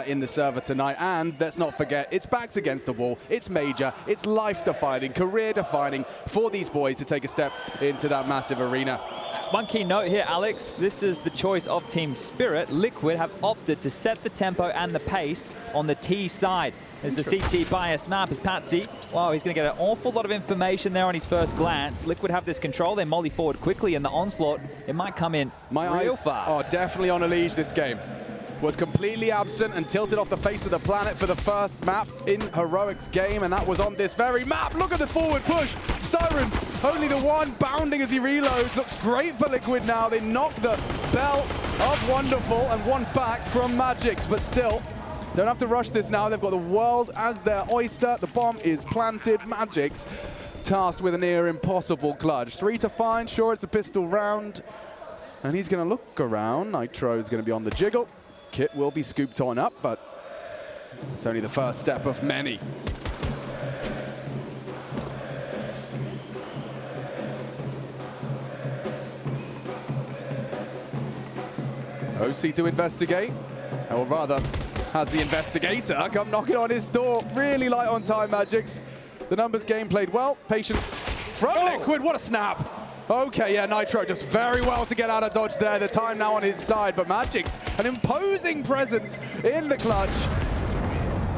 in the server tonight. And let's not forget, it's backs against the wall. It's major. It's life-defining, career-defining for these boys to take a step into that massive arena. One key note here, Alex, this is the choice of Team Spirit. Liquid have opted to set the tempo and the pace on the T side. There's the CT bias map as Patsy. Wow, he's going to get an awful lot of information there on his first glance. Liquid have this control. They molly forward quickly, and the onslaught, it might come in real fast. Oh, definitely on EliGE this game. Was completely absent and tilted off the face of the planet for the first map in Heroic's game, and that was on this very map. Look at the forward push. Siren, only the one, bounding as he reloads. Looks great for Liquid now. They knock the belt of Wonderful and one back from magixx, but still, don't have to rush this now. They've got the world as their oyster. The bomb is planted. magixx tasked with a near impossible clutch. 3 to find. Sure, it's a pistol round. And he's going to look around. Nitro's going to be on the jiggle. Kit will be scooped on up, but it's only the first step of many. OC to investigate, or rather, has the investigator come knocking on his door. Really light on time, magixx. The numbers game played well. Patience from Liquid. What a snap. Okay, yeah, Nitro just very well to get out of dodge there. The time now on his side, but magixx, an imposing presence in the clutch.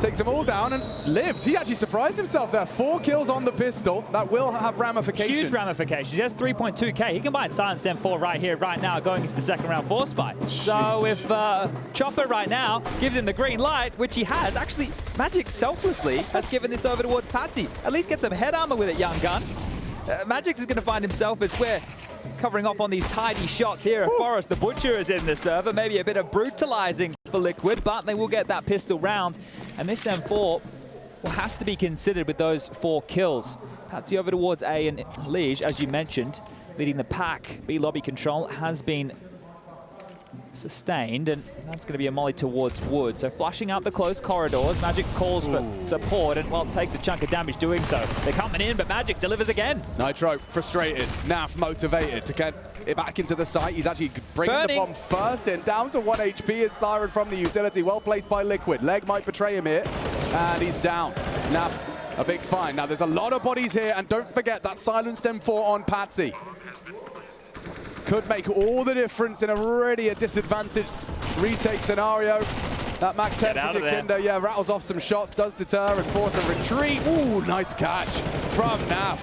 Takes them all down and lives. He actually surprised himself there. 4 kills on the pistol. That will have ramifications. Huge ramifications. He has 3.2k. He can buy Silence M4 right here, right now, going into the second round 4 spot. So if Chopper right now gives him the green light, which he has, actually, magixx selflessly has given this over towards Patsy. At least get some head armor with it, young gun. magixx is going to find himself as we're covering off on these tidy shots here. Forrest the Butcher is in the server. Maybe a bit of brutalizing for Liquid, but they will get that pistol round. And this M4 has to be considered with those 4 kills. Patsy over towards A, and EliGE, as you mentioned, leading the pack. B lobby control has been sustained, and that's going to be a molly towards Wood. So flushing out the close corridors. magixx calls for support, and well, takes a chunk of damage doing so. They're coming in, but magixx delivers again. Nitro frustrated, Naf motivated to get it back into the site. He's actually bringing the bomb first in, down to 1 HP is Siren from the utility. Well placed by Liquid. Leg might betray him here, and he's down. Naf, a big find. Now there's a lot of bodies here, and don't forget that silenced M4 on Patsy. Could make all the difference in already a disadvantaged retake scenario. That Mac 10 from Yakinda, yeah, rattles off some shots, does deter and force a retreat. Ooh, nice catch from Naf.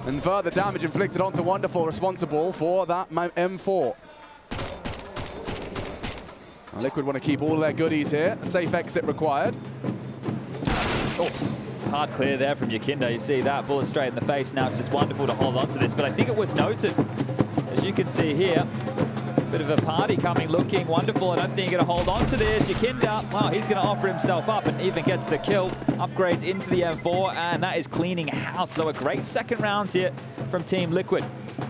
And further damage inflicted onto Wonderful, responsible for that M4. Now, Liquid want to keep all their goodies here. A safe exit required. Oh, hard clear there from Yakinda. You see that bullet straight in the face. Now it's just Wonderful to hold on to this, but I think it was noted. As you can see here, bit of a party coming, looking Wonderful. I don't think you're going to hold on to this. Yakinda, wow, he's going to offer himself up and even gets the kill. Upgrades into the M4, and that is cleaning house. So a great second round here from Team Liquid.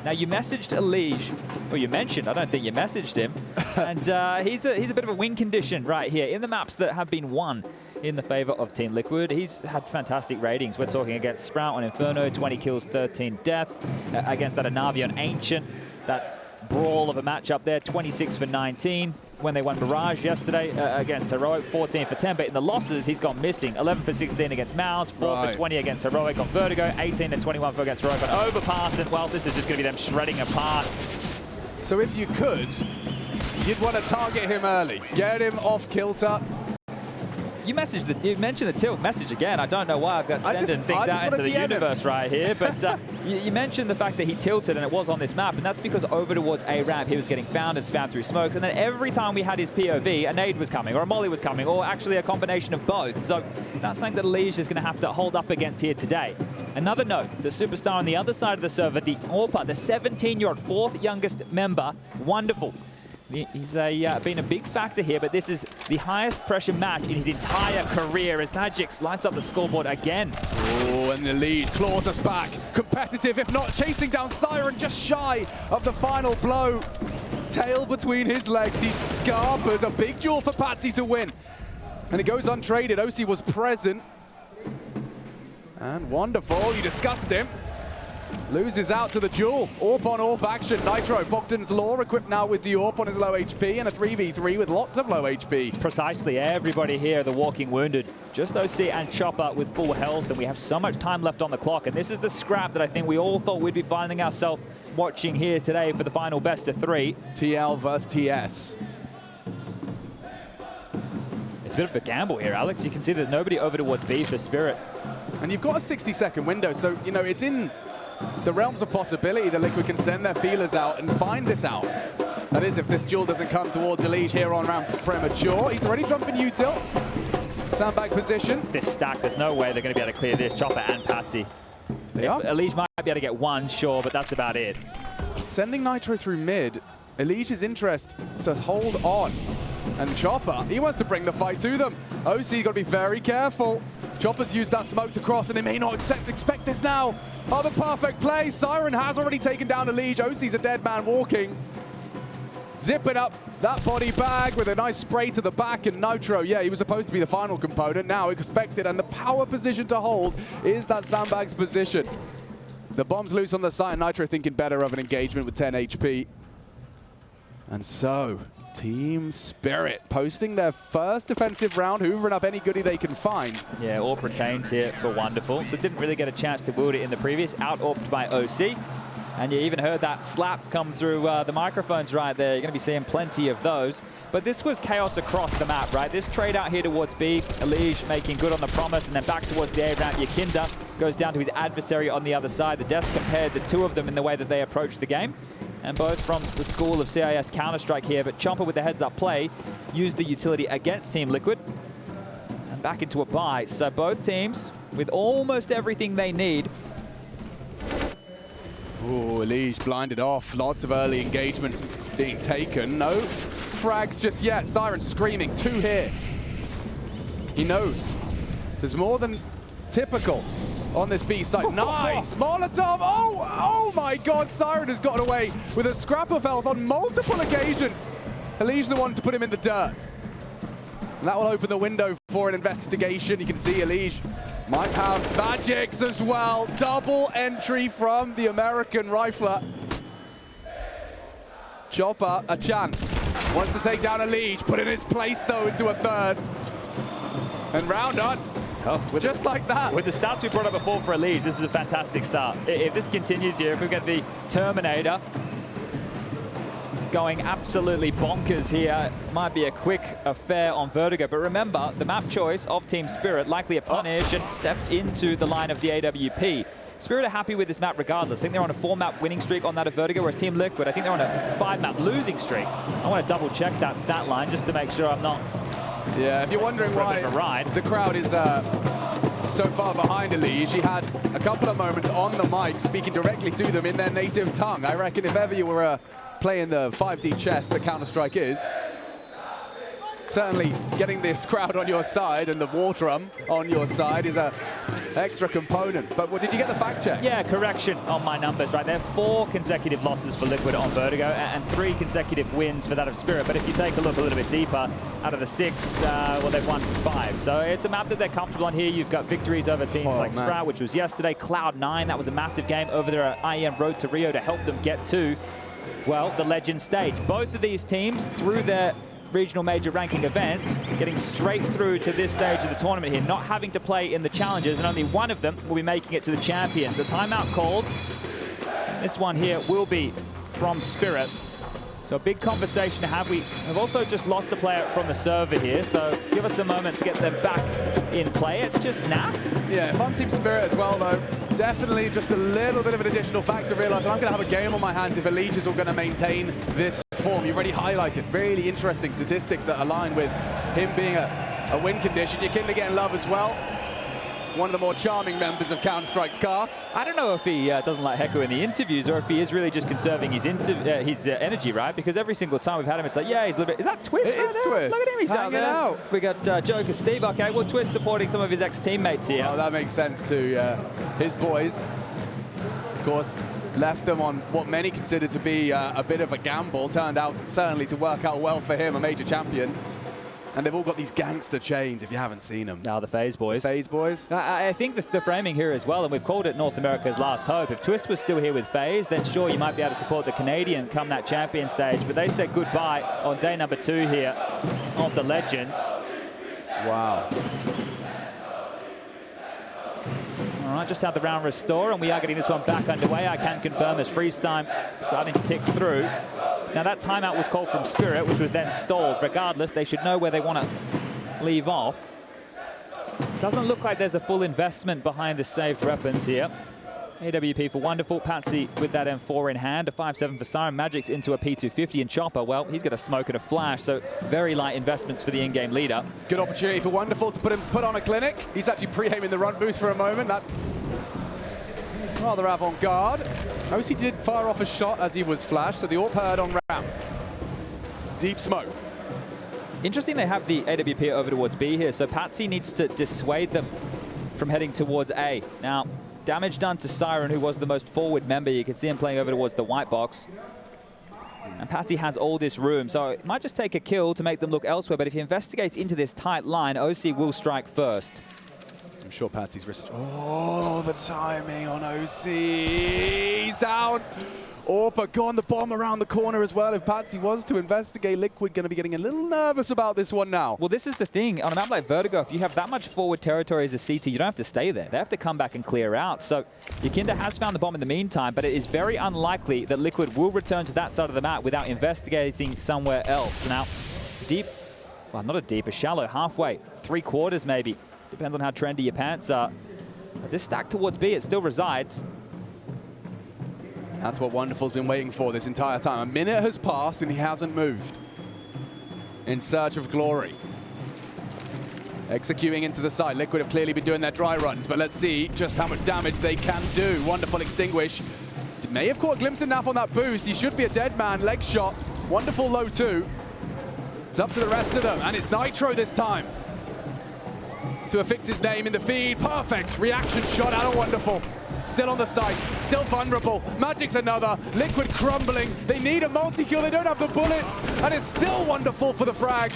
Now, you messaged EliGE, or you mentioned, I don't think you messaged him, and he's a bit of a win condition right here in the maps that have been won in the favor of Team Liquid. He's had fantastic ratings. We're talking against Sprout on Inferno, 20 kills, 13 deaths. Against that Anavi on Ancient, that brawl of a matchup there, 26 for 19. When they won Mirage yesterday against Heroic, 14 for 10. But in the losses, he's gone missing. 11 for 16 against Mouse, 4 for 20 against Heroic on Vertigo, 18 and 21 for against Heroic on Overpass. And well, this is just going to be them shredding apart. So if you could, you'd want to target him early. Get him off kilter. You mentioned the tilt message again. I don't know why I've got sending things out into the universe right here, but you mentioned the fact that he tilted and it was on this map, and that's because over towards A ramp he was getting found and spammed through smokes, and then every time we had his POV, a nade was coming or a molly was coming, or actually a combination of both. So that's something that EliGE is going to have to hold up against here today. Another note, the superstar on the other side of the server, the AWPA, the 17-year-old 4th youngest member, Wonderful. He's been a big factor here, but this is the highest pressure match in his entire career as magixx lights up the scoreboard again. Oh, and the lead claws us back. Competitive, if not chasing down Siren, just shy of the final blow. Tail between his legs, he's scarpered. A big duel for Patsy to win. And it goes untraded. OC was present. And Wonderful, you discussed him. Loses out to the duel. AWP on AWP action. Nitro, Bogdan's Law, equipped now with the AWP on his low HP and a 3v3 with lots of low HP. Precisely. Everybody here, the walking wounded. Just OC and Chopper with full health, and we have so much time left on the clock. And this is the scrap that I think we all thought we'd be finding ourselves watching here today for the final best of 3. TL versus TS. It's a bit of a gamble here, Alex. You can see there's nobody over towards B for Spirit. And you've got a 60-second window, so, you know, it's in the realms of possibility that Liquid can send their feelers out and find this out. That is, if this duel doesn't come towards EliGE here on round premature. He's already jumping util. Sandbag position. This stack, there's no way they're going to be able to clear this. Chopper and Patsy. They are. EliGE might be able to get one, sure, but that's about it. Sending Nitro through mid, EliGE's interest to hold on. And Chopper, he wants to bring the fight to them. OC got to be very careful. Chopper's used that smoke to cross, and they may not expect this now. Oh, the perfect play. Siren has already taken down EliGE. OC's a dead man walking. Zipping up that body bag with a nice spray to the back, and Nitro, yeah, he was supposed to be the final component, now expected, and the power position to hold is that Sandbag's position. The bomb's loose on the site, and Nitro thinking better of an engagement with 10 HP. And so, Team Spirit posting their first defensive round, hoovering up any goodie they can find. Yeah, AWP retained here for Wonderful, so didn't really get a chance to wield it in the previous, out-AWPed by OC. And you even heard that slap come through the microphones right there. You're going to be seeing plenty of those. But this was chaos across the map, right? This trade out here towards B, EliGE making good on the promise, and then back towards the A ramp. Yakinda goes down to his adversary on the other side. The desk compared the two of them in the way that they approach the game. And both from the school of CIS Counter-Strike here, but Chomper with the heads-up play used the utility against Team Liquid. And back into a buy. So both teams with almost everything they need. Ooh, EliGE blinded off. Lots of early engagements being taken. No frags just yet. Siren screaming. 2 here. He knows. There's more than typical on this B site. Nice! Molotov! Oh my God! Siren has gotten away with a scrap of health on multiple occasions. EliGE's the one to put him in the dirt. And that will open the window for an investigation. You can see EliGE might have magixx as well. Double entry from the American rifler. Chopper, a chance. Wants to take down EliGE. Put in his place, though, into a third. And round on. Oh, just like that. With the stats we brought up before for EliGE, this is a fantastic start. If this continues here, if we get the Terminator going absolutely bonkers here, might be a quick affair on Vertigo. But remember, the map choice of Team Spirit, likely a punish, and steps into the line of the AWP. Spirit are happy with this map regardless. I think they're on a 4-map winning streak on that of Vertigo, whereas Team Liquid, I think they're on a 5-map losing streak. I want to double check that stat line just to make sure I'm not... Yeah, if you're wondering why the crowd is so far behind EliGE, he had a couple of moments on the mic speaking directly to them in their native tongue. I reckon if ever you were playing the 5D chess that Counter-Strike is, certainly getting this crowd on your side and the war drum on your side is a extra component. But did you get the fact check? Yeah, correction on my numbers right there. 4 consecutive losses for Liquid on Vertigo and 3 consecutive wins for that of Spirit. But if you take a look a little bit deeper, out of the 6, well, they've won 5. So it's a map that they're comfortable on here. You've got victories over teams like Sprout, which was yesterday, Cloud9, that was a massive game over there at IEM Road to Rio to help them get to, well, the Legend stage. Both of these teams, through their regional major ranking events, getting straight through to this stage of the tournament here, not having to play in the challenges, and only one of them will be making it to the champions. The timeout called. This one here will be from Spirit. So a big conversation to have. We have also just lost a player from the server here, so give us a moment to get them back in play. It's just Nap. Yeah, if I'm Team Spirit as well, though, definitely just a little bit of an additional factor, realizing I'm going to have a game on my hands if EliGE is all going to maintain this form. You've already highlighted really interesting statistics that align with him being a win condition. Yakinda getting love as well. One of the more charming members of Counter-Strike's cast. I don't know if he doesn't like Heko in the interviews or if he is really just conserving his energy, right? Because every single time we've had him, it's like, yeah, he's a little bit... Is that Twist? It is Twist. Look at him, he's hanging out. We got Joker Steve. Okay, well, Twist supporting some of his ex-teammates here. Oh, that makes sense too, yeah. His boys, of course, left them on what many considered to be a bit of a gamble. Turned out certainly to work out well for him, a major champion. And they've all got these gangster chains, if you haven't seen them. Now the FaZe boys. FaZe boys. I think the framing here as well, and we've called it North America's last hope. If Twist was still here with FaZe, then sure, you might be able to support the Canadian come that champion stage. But they said goodbye on day number 2 here of the Legends. Wow. All right, just had the round restore, and we are getting this one back underway. I can confirm as freeze time starting to tick through. Now, that timeout was called from Spirit, which was then stalled. Regardless, they should know where they want to leave off. Doesn't look like there's a full investment behind the saved weapons here. AWP for Wonderful. Patsy with that M4 in hand. A 5-7 for Siren. magixx into a P250. And Chopper, well, he's got a smoke and a flash, so very light investments for the in-game leader. Good opportunity for Wonderful to put on a clinic. He's actually pre-aiming the run boost for a moment. That's rather avant-garde. OC did fire off a shot as he was flashed, so the AWP heard on ramp. Deep smoke. Interesting they have the AWP over towards B here, so Patsy needs to dissuade them from heading towards A. Now, damage done to Siren, who was the most forward member. You can see him playing over towards the white box. And Patsy has all this room, so it might just take a kill to make them look elsewhere, but if he investigates into this tight line, OC will strike first. I'm sure Patsy's wrist. Oh, the timing on OC. He's down. Orpa gone the bomb around the corner as well. If Patsy was to investigate, Liquid going to be getting a little nervous about this one now. Well, this is the thing. On a map like Vertigo, if you have that much forward territory as a CT, you don't have to stay there. They have to come back and clear out. So Yakinda has found the bomb in the meantime, but it is very unlikely that Liquid will return to that side of the map without investigating somewhere else. Now, deep, well, not a deep, a shallow, halfway, 3/4 maybe. Depends on how trendy your pants are. But this stack towards B, it still resides. That's what Wonderful's been waiting for this entire time. A minute has passed and he hasn't moved. In search of glory. Executing into the side. Liquid have clearly been doing their dry runs, but let's see just how much damage they can do. Wonderful extinguish. May have caught a glimpse of Naf on that boost. He should be a dead man. Leg shot. Wonderful low 2. It's up to the rest of them, and it's Nitro this time to affix his name in the feed. Perfect reaction shot out of Wonderful. Still on the side, still vulnerable. magixx another, Liquid crumbling. They need a multi-kill, they don't have the bullets, and it's still Wonderful for the frag.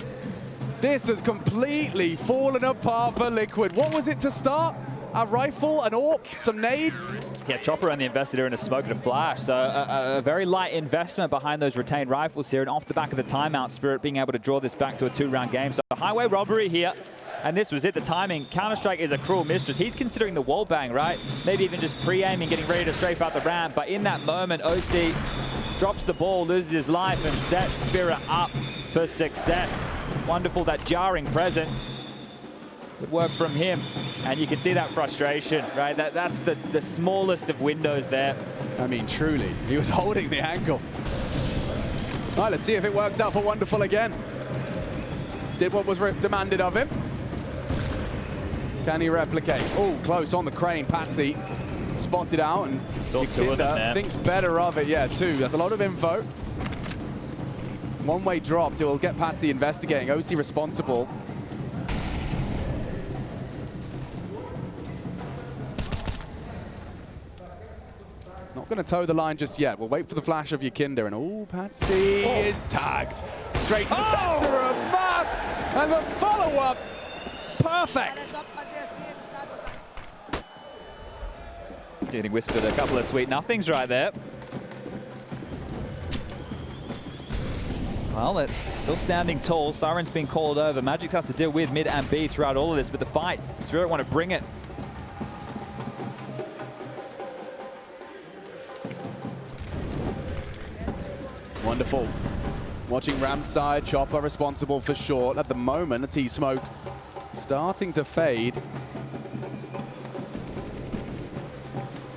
This has completely fallen apart for Liquid. What was it to start? A rifle, an AWP, some nades? Yeah, Chopper and the Investigator in a smoke and a flash. So a very light investment behind those retained rifles here, and off the back of the timeout, Spirit being able to draw this back to a 2-round game. So a highway robbery here. And this was it, the timing. Counter-Strike is a cruel mistress. He's considering the wall bang, right? Maybe even just pre-aiming, getting ready to strafe out the ramp. But in that moment, OC drops the ball, loses his life, and sets Spirit up for success. Wonderful, that jarring presence. Good work from him. And you can see that frustration, right? That's the smallest of windows there. I mean, truly, he was holding the angle. All right, let's see if it works out for Wonderful again. Did what was demanded of him. Can he replicate? Oh, close on the crane. Patsy spotted out, and Yakinda thinks better of it. Yeah, 2. That's a lot of info. One-way dropped. It will get Patsy investigating. OC responsible. Not going to toe the line just yet. We'll wait for the flash of Yakinda, and oh, Patsy is tagged. Straight to the center of mass, and the follow-up, perfect. Getting whispered a couple of sweet nothings right there. Well, it's still standing tall. Siren's been called over. magixx has to deal with mid and B throughout all of this, but the fight, Spirit want to bring it. Wonderful. Watching ramp side, Chopper responsible for short. At the moment, the T-smoke starting to fade.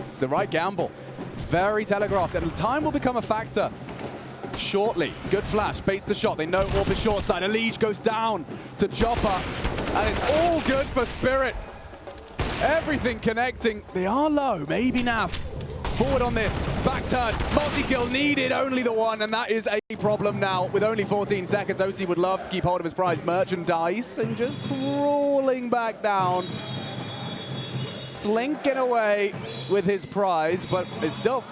It's the right gamble. It's very telegraphed, and time will become a factor shortly. Good flash, baits the shot. They know AWP is short side. EliGE goes down to Chopper, and it's all good for Spirit. Everything connecting. They are low, maybe Naf. Forward on this, back turn, multi-kill needed, only the one, and that is a problem now. With only 14 seconds, OC would love to keep hold of his prized merchandise, and just crawling back down, slinking away with his prize, but it's still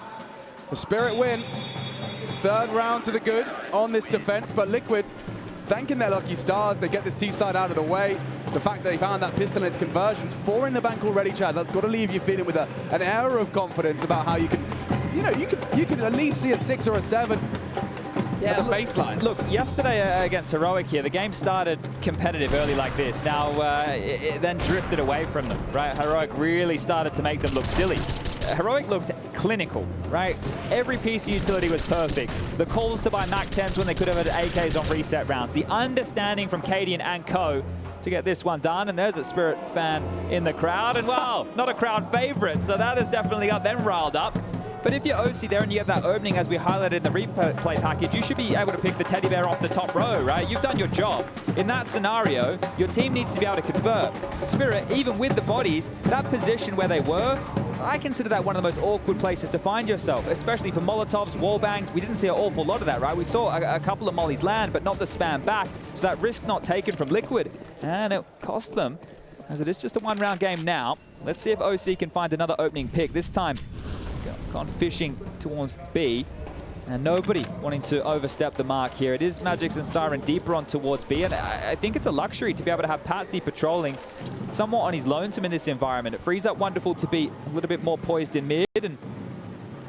a Spirit win. 3rd round to the good on this defense, but Liquid thanking their lucky stars. They get this T-side out of the way. The fact that they found that pistol and its conversions, 4 in the bank already, Chad, that's got to leave you feeling with an air of confidence about how you can, you know, you can at least see a 6 or a 7 as a baseline. Look, yesterday against Heroic here, the game started competitive early like this. Now, it then drifted away from them, right? Heroic really started to make them look silly. Heroic looked clinical, right? Every piece of utility was perfect. The calls to buy MAC-10s when they could have had AKs on reset rounds. The understanding from Cadian and Co to get this one done. And there's a Spirit fan in the crowd. And wow, not a crowd favorite. So that has definitely got them riled up. But if you're OC there and you get that opening as we highlighted in the replay package, you should be able to pick the teddy bear off the top row, right? You've done your job. In that scenario, your team needs to be able to convert. Spirit, even with the bodies, that position where they were, I consider that one of the most awkward places to find yourself, especially for Molotovs, wallbangs. We didn't see an awful lot of that, right? We saw a couple of mollies land, but not the spam back. So that risk not taken from Liquid. And it cost them, as it is just a one-round game now. Let's see if OC can find another opening pick. This time, gone fishing towards B, and nobody wanting to overstep the mark here. It is magixx and Siren deeper on towards B, and I think it's a luxury to be able to have Patsy patrolling somewhat on his lonesome in this environment. It frees up Wonderful to be a little bit more poised in mid. And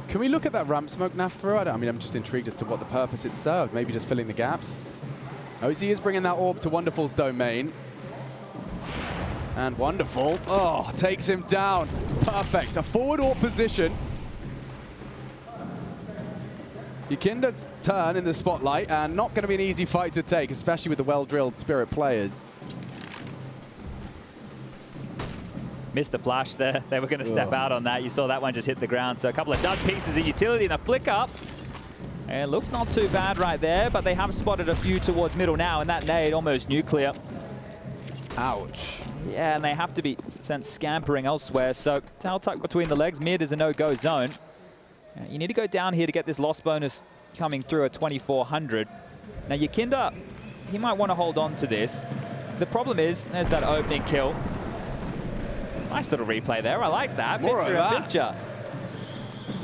can we look at that ramp smoke, Nafro? I mean, I'm just intrigued as to what the purpose it served. Maybe just filling the gaps. OC is bringing that orb to Wonderful's domain. And Wonderful, oh, takes him down. Perfect, a forward orb position. Yikinda's turn in the spotlight, and not going to be an easy fight to take, especially with the well-drilled Spirit players. Missed the flash there. They were going to step out on that. You saw that one just hit the ground. So a couple of dud pieces of utility and a flick up. And look, not too bad right there, but they have spotted a few towards middle now, and that nade almost nuclear. Ouch. Yeah, and they have to be sent scampering elsewhere. So tail tuck between the legs. Mid is a no-go zone. You need to go down here to get this loss bonus coming through at 2,400. Now, Yikinda, he might want to hold on to this. The problem is, there's that opening kill. Nice little replay there. I like that. More of that. Picture.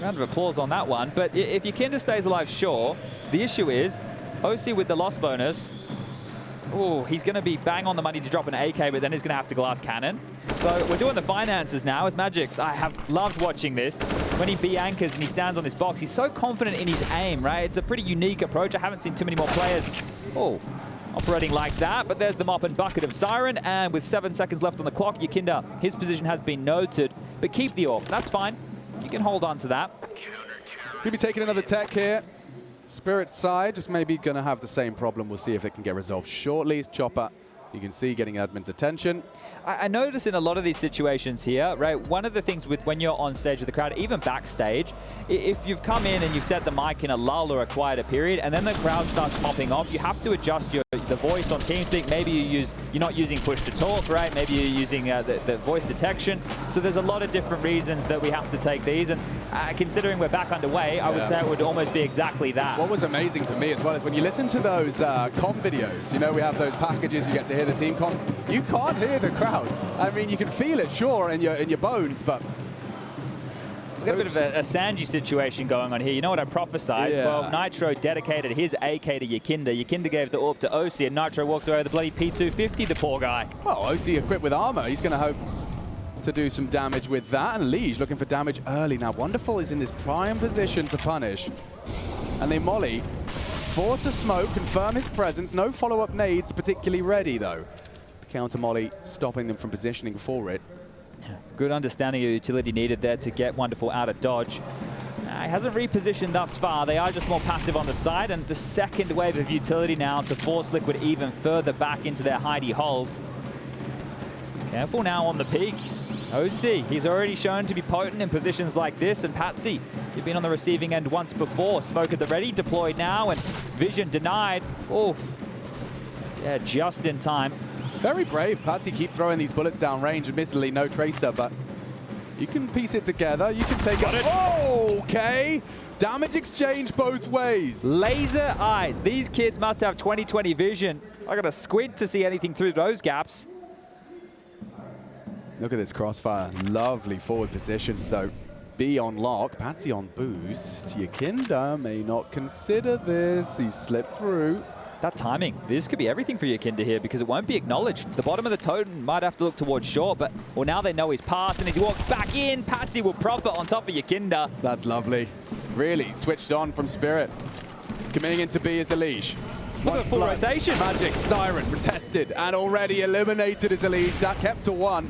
Round of applause on that one. But if Yikinda stays alive, sure. The issue is, OC with the loss bonus, oh, he's going to be bang on the money to drop an AK, but then he's going to have to glass cannon. So we're doing the finances now as magixx. I have loved watching this. When he B-anchors and he stands on this box, he's so confident in his aim, right? It's a pretty unique approach. I haven't seen too many more players operating like that. But there's the mop and bucket of Siren. And with 7 seconds left on the clock, Yikinda, his position has been noted. But keep the orb. That's fine. You can hold on to that. Could be taking another tech here. Spirit side just maybe going to have the same problem. We'll see if it can get resolved shortly. Chopper, you can see, getting admin's attention. I notice in a lot of these situations here, right, one of the things with when you're on stage with the crowd, even backstage, if you've come in and you've set the mic in a lull or a quieter period, and then the crowd starts popping off, you have to adjust the voice on TeamSpeak. Maybe you're not using push to talk, right? Maybe you're using the voice detection. So there's a lot of different reasons that we have to take these. And considering we're back underway, I would say it would almost be exactly that. What was amazing to me as well is when you listen to those comm videos, you know, we have those packages, you get to hear the team comms, you can't hear the crowd. I mean, you can feel it, sure, in your bones, but... We've got a bit of a Sanji situation going on here. You know what I prophesied? Yeah. Well, Nitro dedicated his AK to Yikinda. Yikinda gave the orb to OC, and Nitro walks away with the bloody P250, the poor guy. Well, OC equipped with armor. He's going to hope to do some damage with that. And EliGE looking for damage early. Now, Wonderful is in this prime position to punish. And they molly, force a smoke, confirm his presence. No follow-up nades particularly ready, though. The counter molly stopping them from positioning for it. Good understanding of utility needed there to get Wonderful out of dodge. He hasn't repositioned thus far. They are just more passive on the side, and the second wave of utility now to force Liquid even further back into their hidey holes. Careful now on the peak. OC, he's already shown to be potent in positions like this, and Patsy, you've been on the receiving end once before. Smoke at the ready, deployed now, and vision denied. Oof. Yeah, just in time. Very brave. Patsy keep throwing these bullets down range. Admittedly, no tracer, but you can piece it together. You can take it. Okay. Damage exchange both ways. Laser eyes. These kids must have 20/20 vision. I got to squint to see anything through those gaps. Look at this crossfire. Lovely forward position. So B on lock. Patsy on boost. Yikinda may not consider this. He slipped through. That timing, this could be everything for Yakinda here because it won't be acknowledged. The bottom of the totem might have to look towards short, but well, now they know he's passed, and as he walks back in, Patsy will prop it on top of Yakinda. That's lovely. Really switched on from Spirit. Coming into B is EliGE. Look at full rotation. magixx, Siren, tested, and already eliminated is EliGE. That kept to 1.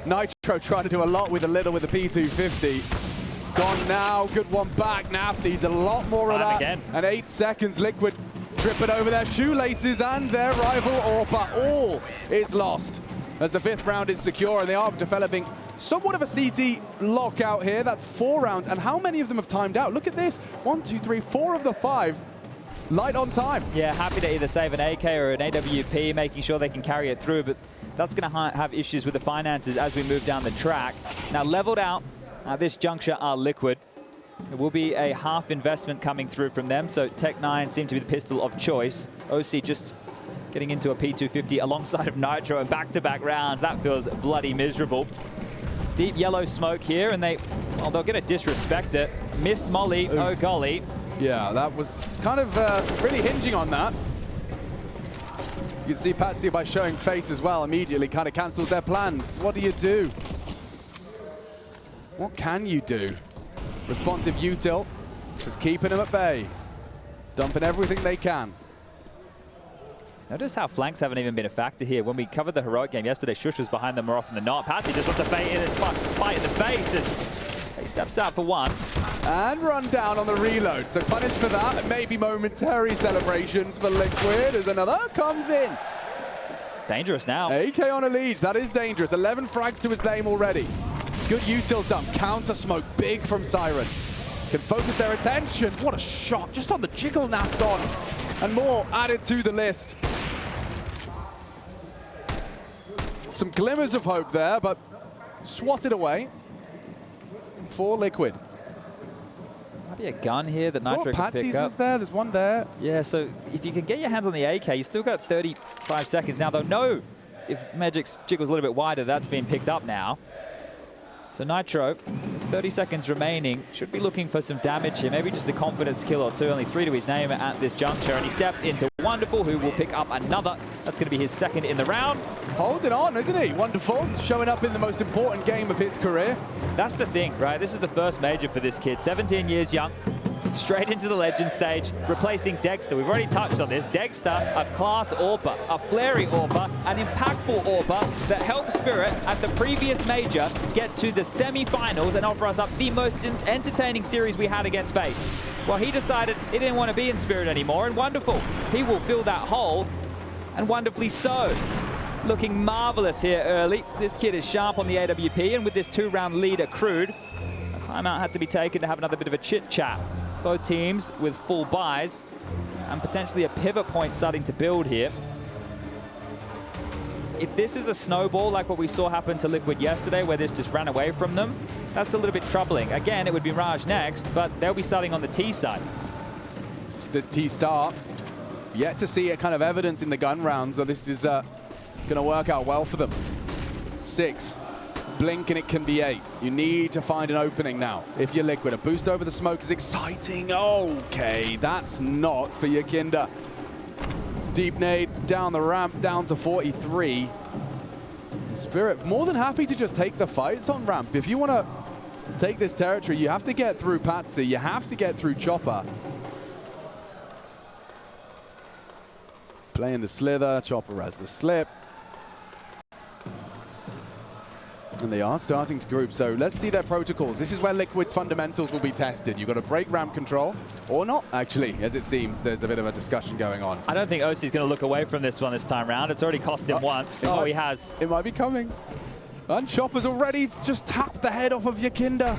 Nitro trying to do a lot with a little with the P250. Gone now, good one back. Naf needs a lot more of that. Again. And 8 seconds, Liquid tripping over their shoelaces and their rival Orpa. All is lost as the 5th round is secure, and they are developing somewhat of a CT lockout here. That's 4 rounds, and how many of them have timed out? Look at this, 1, 2, 3, 4 of the 5 light on time. Yeah, happy to either save an AK or an AWP, making sure they can carry it through, but that's going to have issues with the finances as we move down the track. Now, leveled out at this juncture are Liquid. It will be a half investment coming through from them, so Tech9 seem to be the pistol of choice. OC just getting into a P250 alongside of Nitro and back-to-back rounds. That feels bloody miserable. Deep yellow smoke here, and they're going to disrespect it. Missed Molly, oops. Oh golly. Yeah, that was kind of really hinging on that. You can see Patsy, by showing face as well, immediately kind of cancels their plans. What do you do? What can you do? Responsive util, just keeping them at bay. Dumping everything they can. Notice how flanks haven't even been a factor here. When we covered the Heroic game yesterday, Shush was behind them more often than not. Patsy just wants to fight in the face as he steps out for 1. And run down on the reload. So punished for that, and maybe momentary celebrations for Liquid as another comes in. Dangerous now. AK on EliGE, that is dangerous. 11 frags to his name already. Good util dump, counter smoke, big from Siren. Can focus their attention. What a shot, just on the jiggle, Nat's gone. And more added to the list. Some glimmers of hope there, but swatted away for Liquid. Might be a gun here that Nitro can pick up. Was there, there's one there. Yeah, so if you can get your hands on the AK, you still got 35 seconds. Now they'll know if magixx jiggles a little bit wider, that's being picked up now. So Nitro, 30 seconds remaining, should be looking for some damage here. Maybe just a confidence kill or 2, only 3 to his name at this juncture. And he steps into Wonderful, who will pick up another. That's going to be his 2nd in the round. Holding on, isn't he? Wonderful, showing up in the most important game of his career. That's the thing, right? This is the first major for this kid. 17 years young, straight into the legend stage, replacing Dexter. We've already touched on this. Dexter, a class AWPer, a flary AWPer, an impactful AWPer that helped Spirit at the previous major get to the semi-finals and offer us up the most entertaining series we had against FaZe. Well, he decided he didn't want to be in Spirit anymore, and Wonderful, he will fill that hole, and wonderfully so. Looking marvelous here early. This kid is sharp on the AWP, and with this 2-round lead accrued, a timeout had to be taken to have another bit of a chit-chat. Both teams with full buys, and potentially a pivot point starting to build here. If this is a snowball like what we saw happen to Liquid yesterday, where this just ran away from them, that's a little bit troubling. Again, it would be Raj next, but they'll be starting on the T side. This T start, yet to see a kind of evidence in the gun rounds, so this is going to work out well for them. 6. Blink and it can be 8. You need to find an opening now. If you're Liquid, a boost over the smoke is exciting. Okay, that's not for Yakinda. Deep nade down the ramp, down to 43. Spirit more than happy to just take the fights on ramp. If you want to take this territory, you have to get through Patsy, you have to get through Chopper. Playing the slither, Chopper has the slip. And they are starting to group, so let's see their protocols. This is where Liquid's fundamentals will be tested. You've got to break ramp control, or not, actually, as it seems. There's a bit of a discussion going on. I don't think OC's going to look away from this one this time round. It's already cost him once. Oh, he has. It might be coming. And Chopper's already just tapped the head off of Yakinda.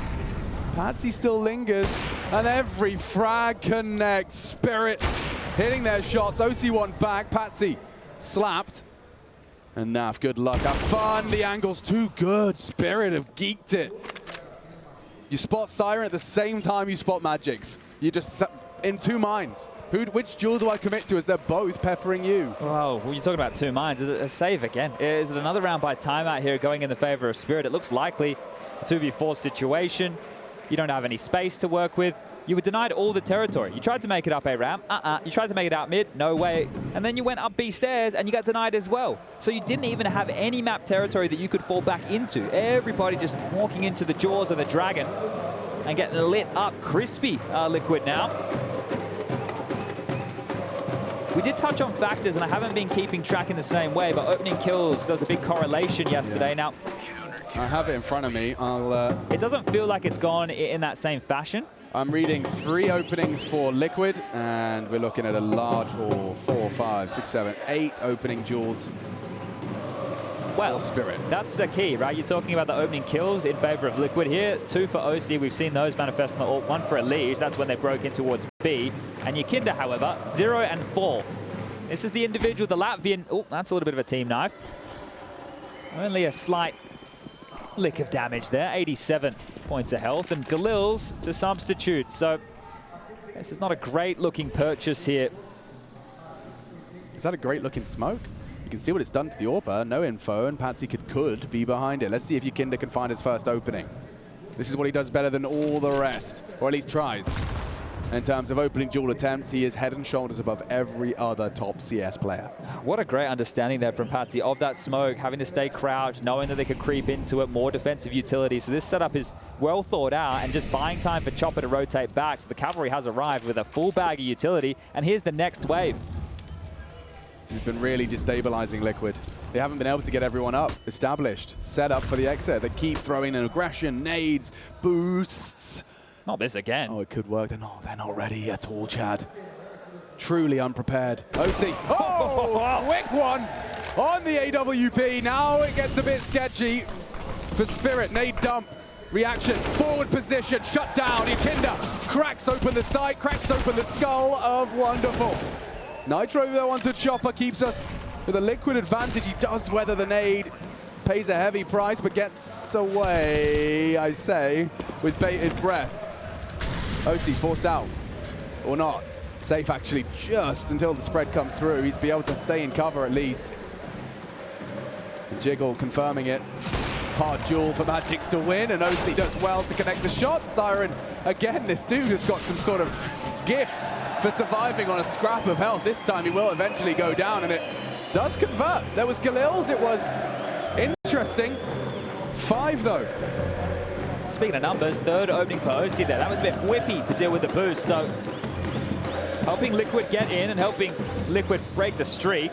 Patsy still lingers, and every frag connects. Spirit hitting their shots. OC one back, Patsy slapped. And Naf, good luck, have fun. The angle's too good. Spirit have geeked it. You spot Siren at the same time you spot magixx. You're just in two minds. Which duel do I commit to as they're both peppering you? Oh, well, you're talking about two minds. Is it a save again? Is it another round by timeout here going in the favor of Spirit? It looks likely a 2v4 situation. You don't have any space to work with. You were denied all the territory. You tried to make it up A ramp, You tried to make it out mid, no way. And then you went up B stairs and you got denied as well. So you didn't even have any map territory that you could fall back into. Everybody just walking into the jaws of the dragon and getting lit up crispy, Liquid now. We did touch on factors, and I haven't been keeping track in the same way, but opening kills, there was a big correlation yesterday. Yeah. Now, I have it in front of me. it doesn't feel like it's gone in that same fashion. I'm reading 3 openings for Liquid, and we're looking at a large haul. 4, 5, 6, 7, 8 opening duels. Well, Spirit. That's the key, right? You're talking about the opening kills in favor of Liquid here. 2 for OC. We've seen those manifest in the ult. 1 for EliGE. That's when they broke in towards B. And Yakinda, however, 0 and 4. This is the individual, the Latvian. Oh, that's a little bit of a team knife. Only a slight lick of damage there. 87 points of health. And Galil's to substitute. So this is not a great looking purchase here. Is that a great looking smoke? You can see what it's done to the AWPer. No info, and Patsy could be behind it. Let's see if Yakinda can find his first opening. This is what he does better than all the rest, or at least tries. In terms of opening duel attempts, he is head and shoulders above every other top CS player. What a great understanding there from Patsy of that smoke, having to stay crouched, knowing that they could creep into it, more defensive utility. So this setup is well thought out and just buying time for Chopper to rotate back. So the cavalry has arrived with a full bag of utility, and here's the next wave. This has been really destabilizing Liquid. They haven't been able to get everyone up, established, set up for the exit. They keep throwing in aggression, nades, boosts. Not this again. Oh, it could work. They're not ready at all, Chad. Truly unprepared. OC. Oh, quick one on the AWP. Now it gets a bit sketchy for Spirit. Nade dump. Reaction. Forward position. Shut down. Yakinda cracks open the sight, cracks open the skull of Wonderful. Nitro, though, onto Chopper, keeps us with a Liquid advantage. He does weather the nade, pays a heavy price, but gets away, I say, with bated breath. OC forced out, or not. Safe, actually, just until the spread comes through. He's be able to stay in cover, at least. And Jiggle confirming it. Hard duel for magixx to win, and OC does well to connect the shot. Siren, again, this dude has got some sort of gift for surviving on a scrap of health. This time he will eventually go down, and it does convert. There was Galil's, it was interesting. 5 though. Speaking of numbers, 3rd opening for OC there. That was a bit whippy to deal with the boost, so helping Liquid get in and helping Liquid break the streak.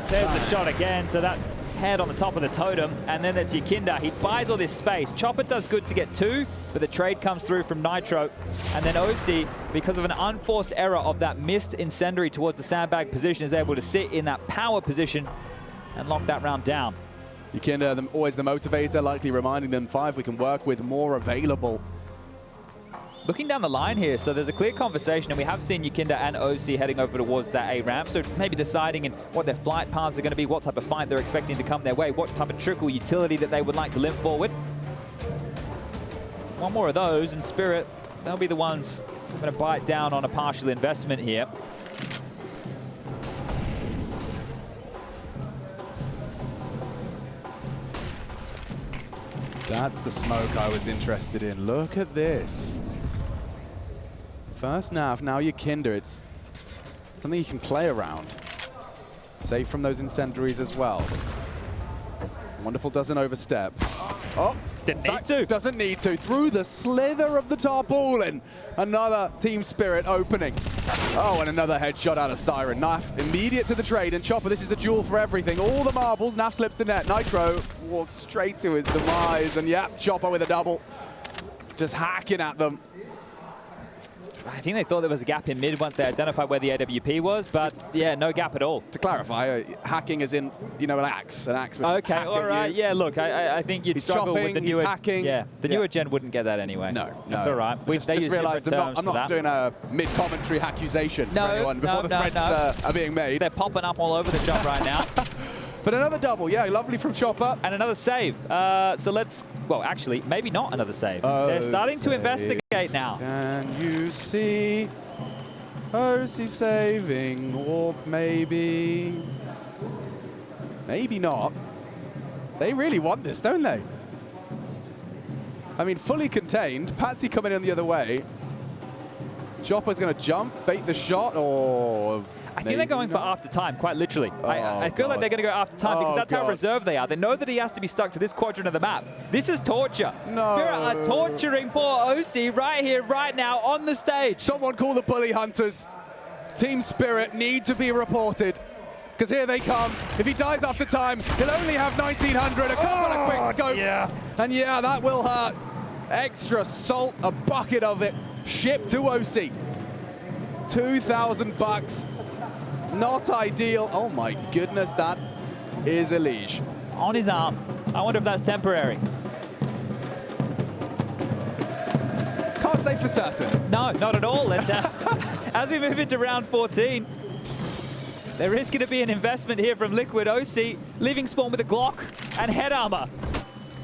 There's the shot again, so that head on the top of the totem, and then it's Yakinda. He buys all this space. Chopper does good to get 2, but the trade comes through from Nitro. And then OC, because of an unforced error of that missed incendiary towards the sandbag position, is able to sit in that power position and lock that round down. Yakinda, always the motivator, likely reminding them 5 we can work with, more available. Looking down the line here, so there's a clear conversation, and we have seen Yakinda and OC heading over towards that A ramp, so maybe deciding in what their flight paths are going to be, what type of fight they're expecting to come their way, what type of trickle utility that they would like to limp forward. One more of those, and Spirit, they'll be the ones going to bite down on a partial investment here. That's the smoke I was interested in. Look at this. First nav, now Yakinda. It's something you can play around. Safe from those incendiaries as well. Wonderful doesn't overstep. Oh, didn't need to. Doesn't need to. Through the slither of the tarpaulin. Another Team Spirit opening. Oh, and another headshot out of Siren. Naf immediate to the trade, and Chopper, this is a duel for everything. All the marbles, Naf slips the net. Nitro walks straight to his demise, and yeah, Chopper with a double. Just hacking at them. I think they thought there was a gap in mid once they identified where the AWP was, but yeah, no gap at all. To clarify, hacking is in, you know, an axe. An axe. Okay, all right. Yeah, look, I think you'd struggle with the newer. He's hacking. Yeah, the newer gen wouldn't get that anyway. No, that's all right. They just realised I'm not doing a mid-commentary accusation for anyone before the threats are being made. They're popping up all over the shop right now. But another double, yeah, lovely from Chopper. And another save. So let's, well, actually, maybe not another save. They're starting to investigate now. Can you see OC saving, or maybe not. They really want this, don't they? I mean, fully contained. Patsy coming in the other way. Chopper's going to jump, bait the shot, or... I think they're going for after time, quite literally. I feel like they're going to go after time because that's how reserved they are. They know that he has to be stuck to this quadrant of the map. This is torture. No. Spirit are torturing poor OC right here, right now, on the stage. Someone call the bully hunters. Team Spirit need to be reported. Because here they come. If he dies after time, he'll only have 1900. A couple of quick scopes. Yeah. And yeah, that will hurt. Extra salt, a bucket of it, shipped to OC. 2,000 bucks. Not ideal. Oh my goodness, that is EliGE. On his arm. I wonder if that's temporary. Can't say for certain. No, not at all. And, as we move into round 14, there is going to be an investment here from Liquid. OC leaving spawn with a Glock and head armor.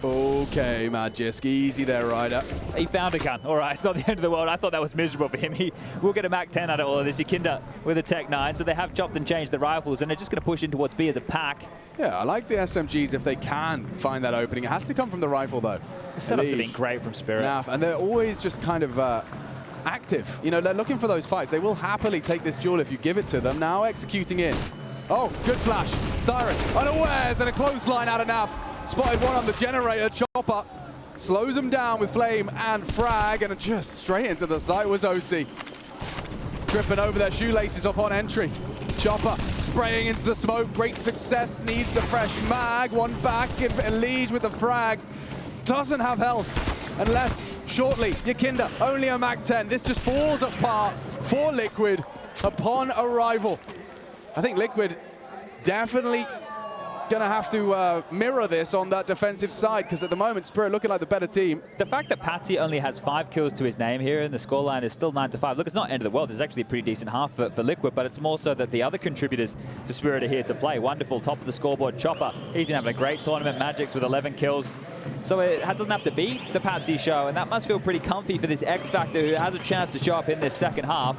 Okay, magixx, easy there, Ryder. He found a gun. All right, it's not the end of the world. I thought that was miserable for him. He will get a Mac 10 out of all of this. Yakinda with a Tech 9, so they have chopped and changed the rifles, and they're just going to push in towards B as a pack. Yeah, I like the SMGs if they can find that opening. It has to come from the rifle, though. The setups have been great from Spirit. Naf, and they're always just kind of active. You know, they're looking for those fights. They will happily take this duel if you give it to them. Now executing in. Oh, good flash. Siren unawares and a clothesline out of Naf. Spotted one on the generator. Chopper slows him down with flame and frag, and just straight into the site was OC. Tripping over their shoelaces upon entry. Chopper spraying into the smoke. Great success. Needs a fresh mag. One back. EliGE with the frag. Doesn't have health unless shortly. Yakinda only a Mac 10. This just falls apart for Liquid upon arrival. I think Liquid definitely going to have to mirror this on that defensive side, because at the moment, Spirit looking like the better team. The fact that Patsy only has 5 kills to his name here and the scoreline is still 9-5. Look, it's not end of the world. It's actually a pretty decent half for Liquid, but it's more so that the other contributors for Spirit are here to play. Wonderful, top of the scoreboard, Chopper. He's been having a great tournament. magixx with 11 kills. So it doesn't have to be the Patsy show, and that must feel pretty comfy for this X Factor who has a chance to show up in this second half.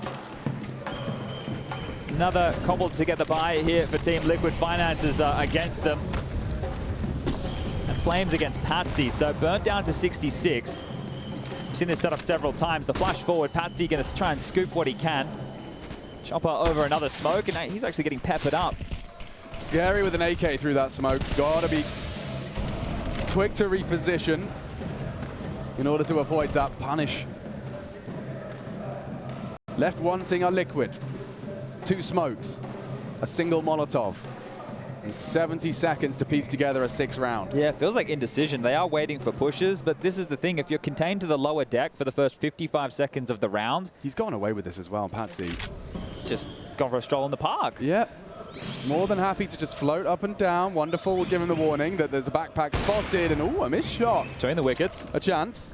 Another cobbled together buy here for Team Liquid. Finances against them. And Flames against Patsy. So burnt down to 66. We've seen this set up several times. The flash forward, Patsy going to try and scoop what he can. Chopper over another smoke, and he's actually getting peppered up. Scary with an AK through that smoke. Gotta be quick to reposition in order to avoid that punish. Left wanting are Liquid. 2 smokes, a single Molotov, and 70 seconds to piece together a 6th round. Yeah, it feels like indecision. They are waiting for pushes, but this is the thing. If you're contained to the lower deck for the first 55 seconds of the round... He's gone away with this as well, Patsy. It's just gone for a stroll in the park. Yeah. More than happy to just float up and down. Wonderful. We'll give him the warning that there's a backpack spotted, and ooh, a missed shot. Showing the wickets. A chance.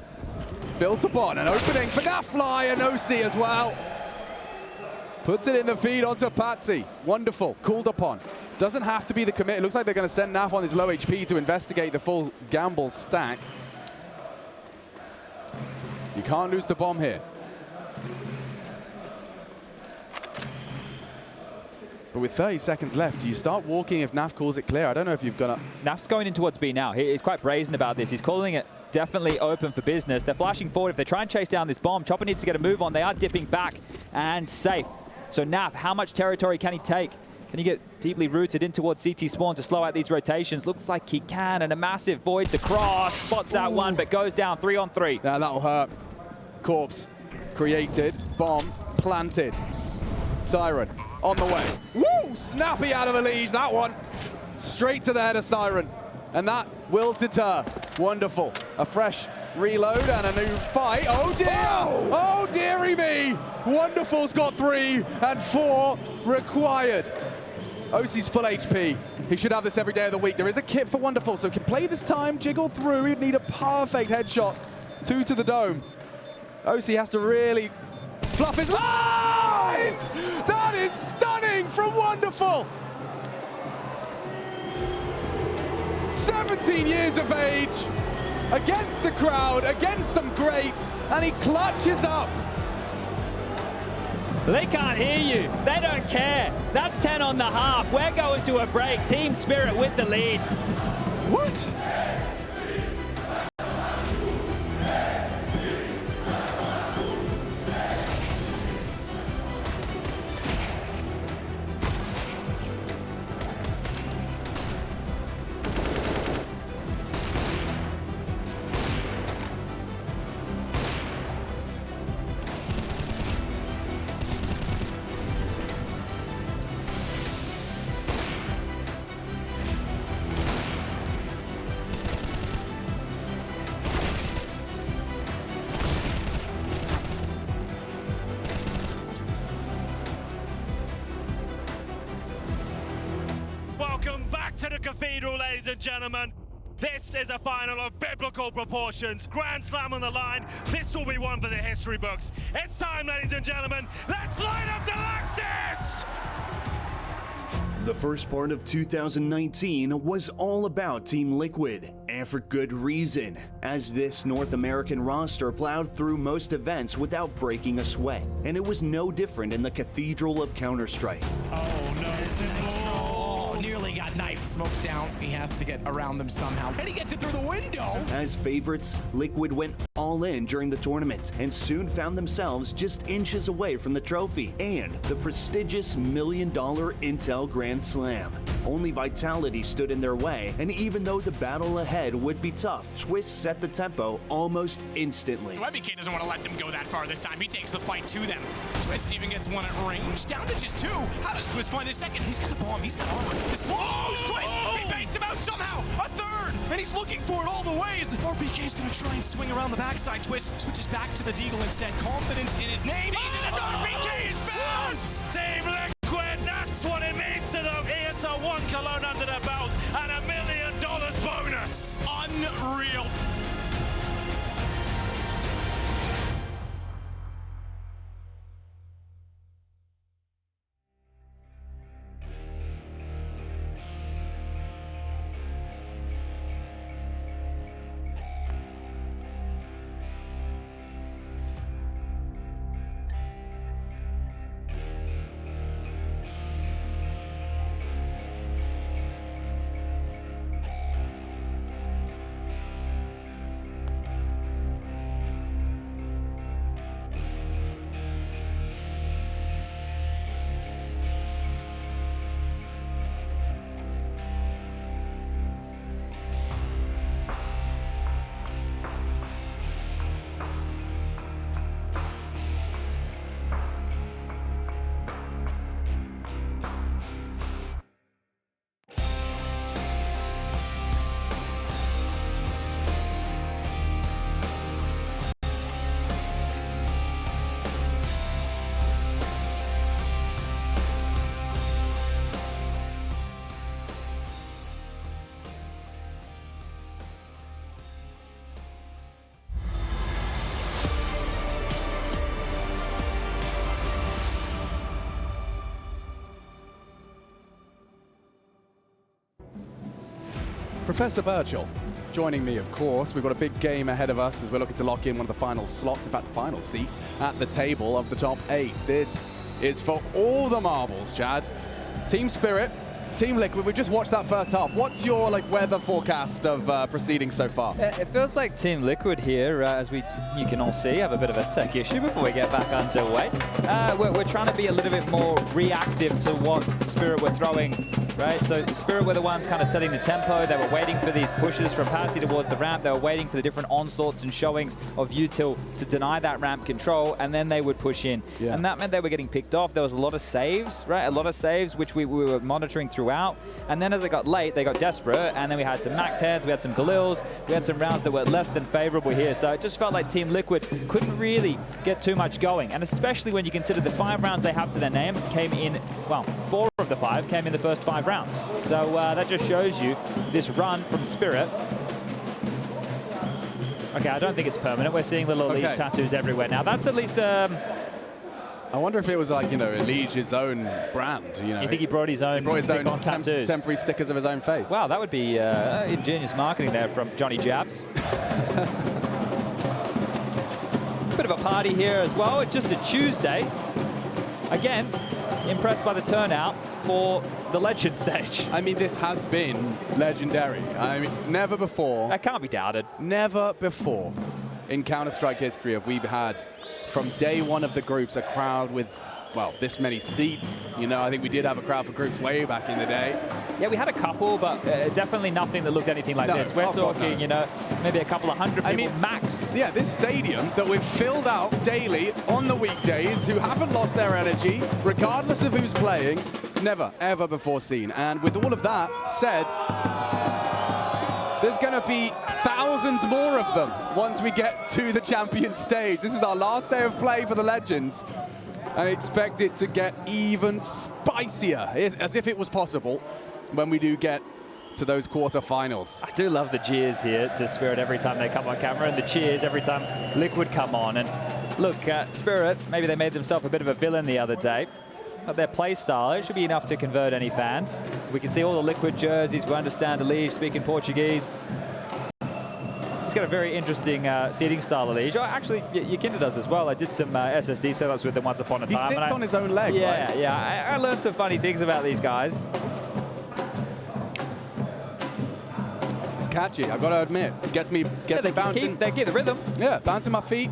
Built upon an opening for that fly, and OC as well. Puts it in the feed onto Patsy. Wonderful. Called upon. Doesn't have to be the commit. It looks like they're going to send Naf on his low HP to investigate the full gamble stack. You can't lose the bomb here. But with 30 seconds left, do you start walking if Naf calls it clear? I don't know if you've got to... Naf's going in towards B now. He's quite brazen about this. He's calling it definitely open for business. They're flashing forward. If they try and chase down this bomb, Chopper needs to get a move on. They are dipping back and safe. So Naf, how much territory can he take? Can he get deeply rooted in towards CT spawn to slow out these rotations? Looks like he can, and a massive void to cross. Spots out one, but goes down 3-on-3. Yeah, that'll hurt. Corpse created, bomb planted. Siren on the way. Woo! Snappy out of EliGE, that one. Straight to the head of Siren. And that will deter. Wonderful. A fresh reload and a new fight. Oh dear! Oh dearie me! Wonderful's got 3 and 4 required. OC's full HP. He should have this every day of the week. There is a kit for Wonderful, so he can play this time, jiggle through. He'd need a perfect headshot. 2 to the dome. OC has to really fluff his lines! That is stunning from Wonderful! 17 years of age, against the crowd, against some greats, and he clutches up. They can't hear you. They don't care. That's 10 on the half. We're going to a break. Team Spirit with the lead. What? Cathedral, ladies and gentlemen. This is a final of biblical proportions. Grand Slam on the line. This will be one for the history books. It's time, ladies and gentlemen. Let's light up the Lexus! The first part of 2019 was all about Team Liquid, and for good reason, as this North American roster plowed through most events without breaking a sweat. And it was no different in the Cathedral of Counter-Strike. Oh no, oh, nearly got knifed. Smokes down. He has to get around them somehow. And he gets it through the window. As favorites, Liquid went all in during the tournament and soon found themselves just inches away from the trophy and the prestigious $1 million Intel Grand Slam. Only Vitality stood in their way, and even though the battle ahead would be tough, Twist set the tempo almost instantly. EliGE doesn't want to let them go that far this time. He takes the fight to them. Twist even gets one at range, down to just 2. How does Twist find the second? He's got the bomb, he's got armor. This close, Twist! He baits him out somehow! A third! And he's looking for it all the ways. The RPK's gonna try and swing around the backside. Twist switches back to the Deagle instead. Confidence in his name. He's in his RPK is found! Team Liquid, that's what it means to them. Here's a 1 cologne under their belt and $1 million bonus. Unreal. Professor Birchall joining me, of course. We've got a big game ahead of us as we're looking to lock in one of the final slots, in fact, the final seat at the table of the top 8. This is for all the marbles, Chad. Team Spirit, Team Liquid, we've just watched that first half. What's your weather forecast of proceedings so far? It feels like Team Liquid here, as you can all see, have a bit of a tech issue before we get back underway. We're trying to be a little bit more reactive to what Spirit were throwing, right? So Spirit were the ones kind of setting the tempo. They were waiting for these pushes from Patsy towards the ramp. They were waiting for the different onslaughts and showings of Util to deny that ramp control, and then they would push in. Yeah. And that meant they were getting picked off. There was a lot of saves, right? A lot of saves, which we were monitoring throughout. And then as it got late, they got desperate, and then we had some MAC-10s, we had some Galils, we had some rounds that were less than favorable here. So it just felt like Team Liquid couldn't really get too much going. And especially when you consider the 5 rounds they have to their name came in, well, 4 of the 5 came in the first 5 rounds. So that just shows you this run from Spirit. Okay, I don't think it's permanent. We're seeing little EliGE tattoos everywhere now. That's at least... I wonder if it was like, EliGE's own brand, You think he brought his own tattoos? Temporary stickers of his own face. Wow, that would be ingenious marketing there from Johnny Jabs. Bit of a party here as well. It's just a Tuesday. Again, impressed by the turnout for the Legend stage. I mean, this has been legendary. I mean, never before. That can't be doubted. Never before in Counter-Strike history have we had, from day one of the groups, a crowd with, well, this many seats. I think we did have a crowd for groups way back in the day. Yeah, we had a couple, but definitely nothing that looked anything like this. We're talking, maybe a couple of hundred people max. Yeah, this stadium that we've filled out daily on the weekdays, who haven't lost their energy, regardless of who's playing, never, ever before seen. And with all of that said, there's going to be thousands more of them once we get to the champion stage. This is our last day of play for the Legends. And I expect it to get even spicier, as if it was possible, when we do get to those quarterfinals. I do love the jeers here to Spirit every time they come on camera, and the cheers every time Liquid come on. And look, Spirit, maybe they made themselves a bit of a villain the other day, but their play style, it should be enough to convert any fans. We can see all the Liquid jerseys. We understand EliGE speaking Portuguese. He's got a very interesting seating style, EliGE. Oh, actually, Yakinda does as well. I did some SSD setups with him once upon a time. He sits on his own leg, yeah, right? Yeah, I learned some funny things about these guys. It's catchy, I've got to admit. Gets me bouncing. They get the rhythm. Yeah, bouncing my feet,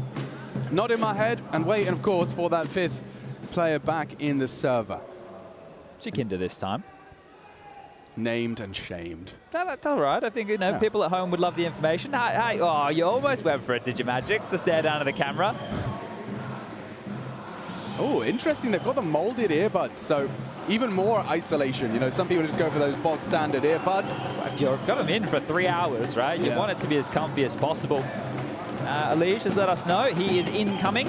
nodding my head, and waiting, of course, for that 5th player back in the server. Yakinda this time. Named and shamed. That's all right. I think, you know, people at home would love the information. Hi. Oh, you almost went for it, did you, magixx? The stare down at the camera. Oh, interesting. They've got the molded earbuds, so even more isolation. You know, some people just go for those bog standard earbuds. If you've got them in for 3 hours, right? You want it to be as comfy as possible. EliGE has let us know he is incoming.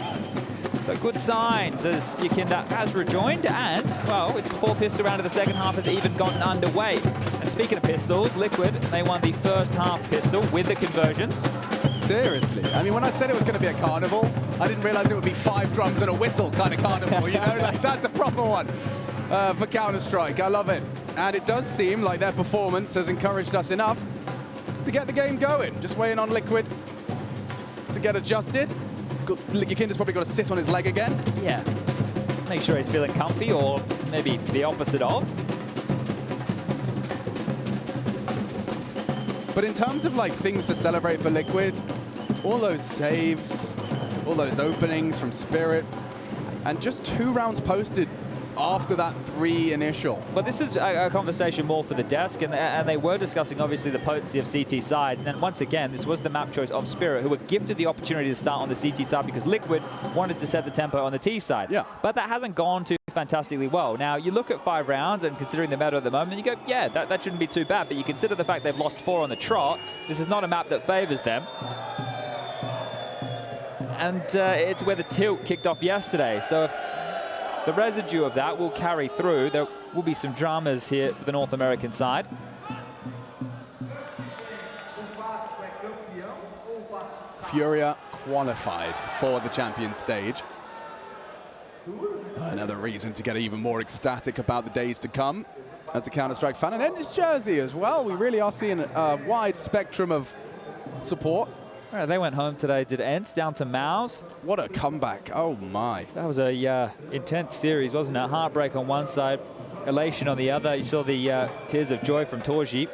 So good signs as Yakinda has rejoined, and, well, it's before pistol round of the second half has even gotten underway. And speaking of pistols, Liquid, they won the first half pistol with the conversions. Seriously. I mean, when I said it was going to be a carnival, I didn't realize it would be 5 drums and a whistle kind of carnival, you know? Like, that's a proper one for Counter-Strike. I love it. And it does seem like their performance has encouraged us enough to get the game going. Just waiting on Liquid to get adjusted. Yakinda's probably got to sit on his leg again. Yeah. Make sure he's feeling comfy, or maybe the opposite of. But in terms of like things to celebrate for Liquid, all those saves, all those openings from Spirit, and just 2 rounds posted after that 3 initial. But this is a conversation more for the desk, and they were discussing obviously the potency of CT sides. And once again, this was the map choice of Spirit, who were gifted the opportunity to start on the CT side because Liquid wanted to set the tempo on the T side. Yeah. But that hasn't gone too fantastically well. Now, you look at 5 rounds, and considering the meta at the moment, you go, yeah, that shouldn't be too bad. But you consider the fact they've lost 4 on the trot. This is not a map that favors them. And it's where the tilt kicked off yesterday. So if the residue of that will carry through, there will be some dramas here for the North American side. Furia qualified for the champion stage. Another reason to get even more ecstatic about the days to come as a Counter-Strike fan. And in his jersey as well, we really are seeing a wide spectrum of support. All right, they went home today, did Ents down to Mouse. What a comeback, oh my. That was a intense series, wasn't it? Heartbreak on one side, elation on the other. You saw the tears of joy from Torji.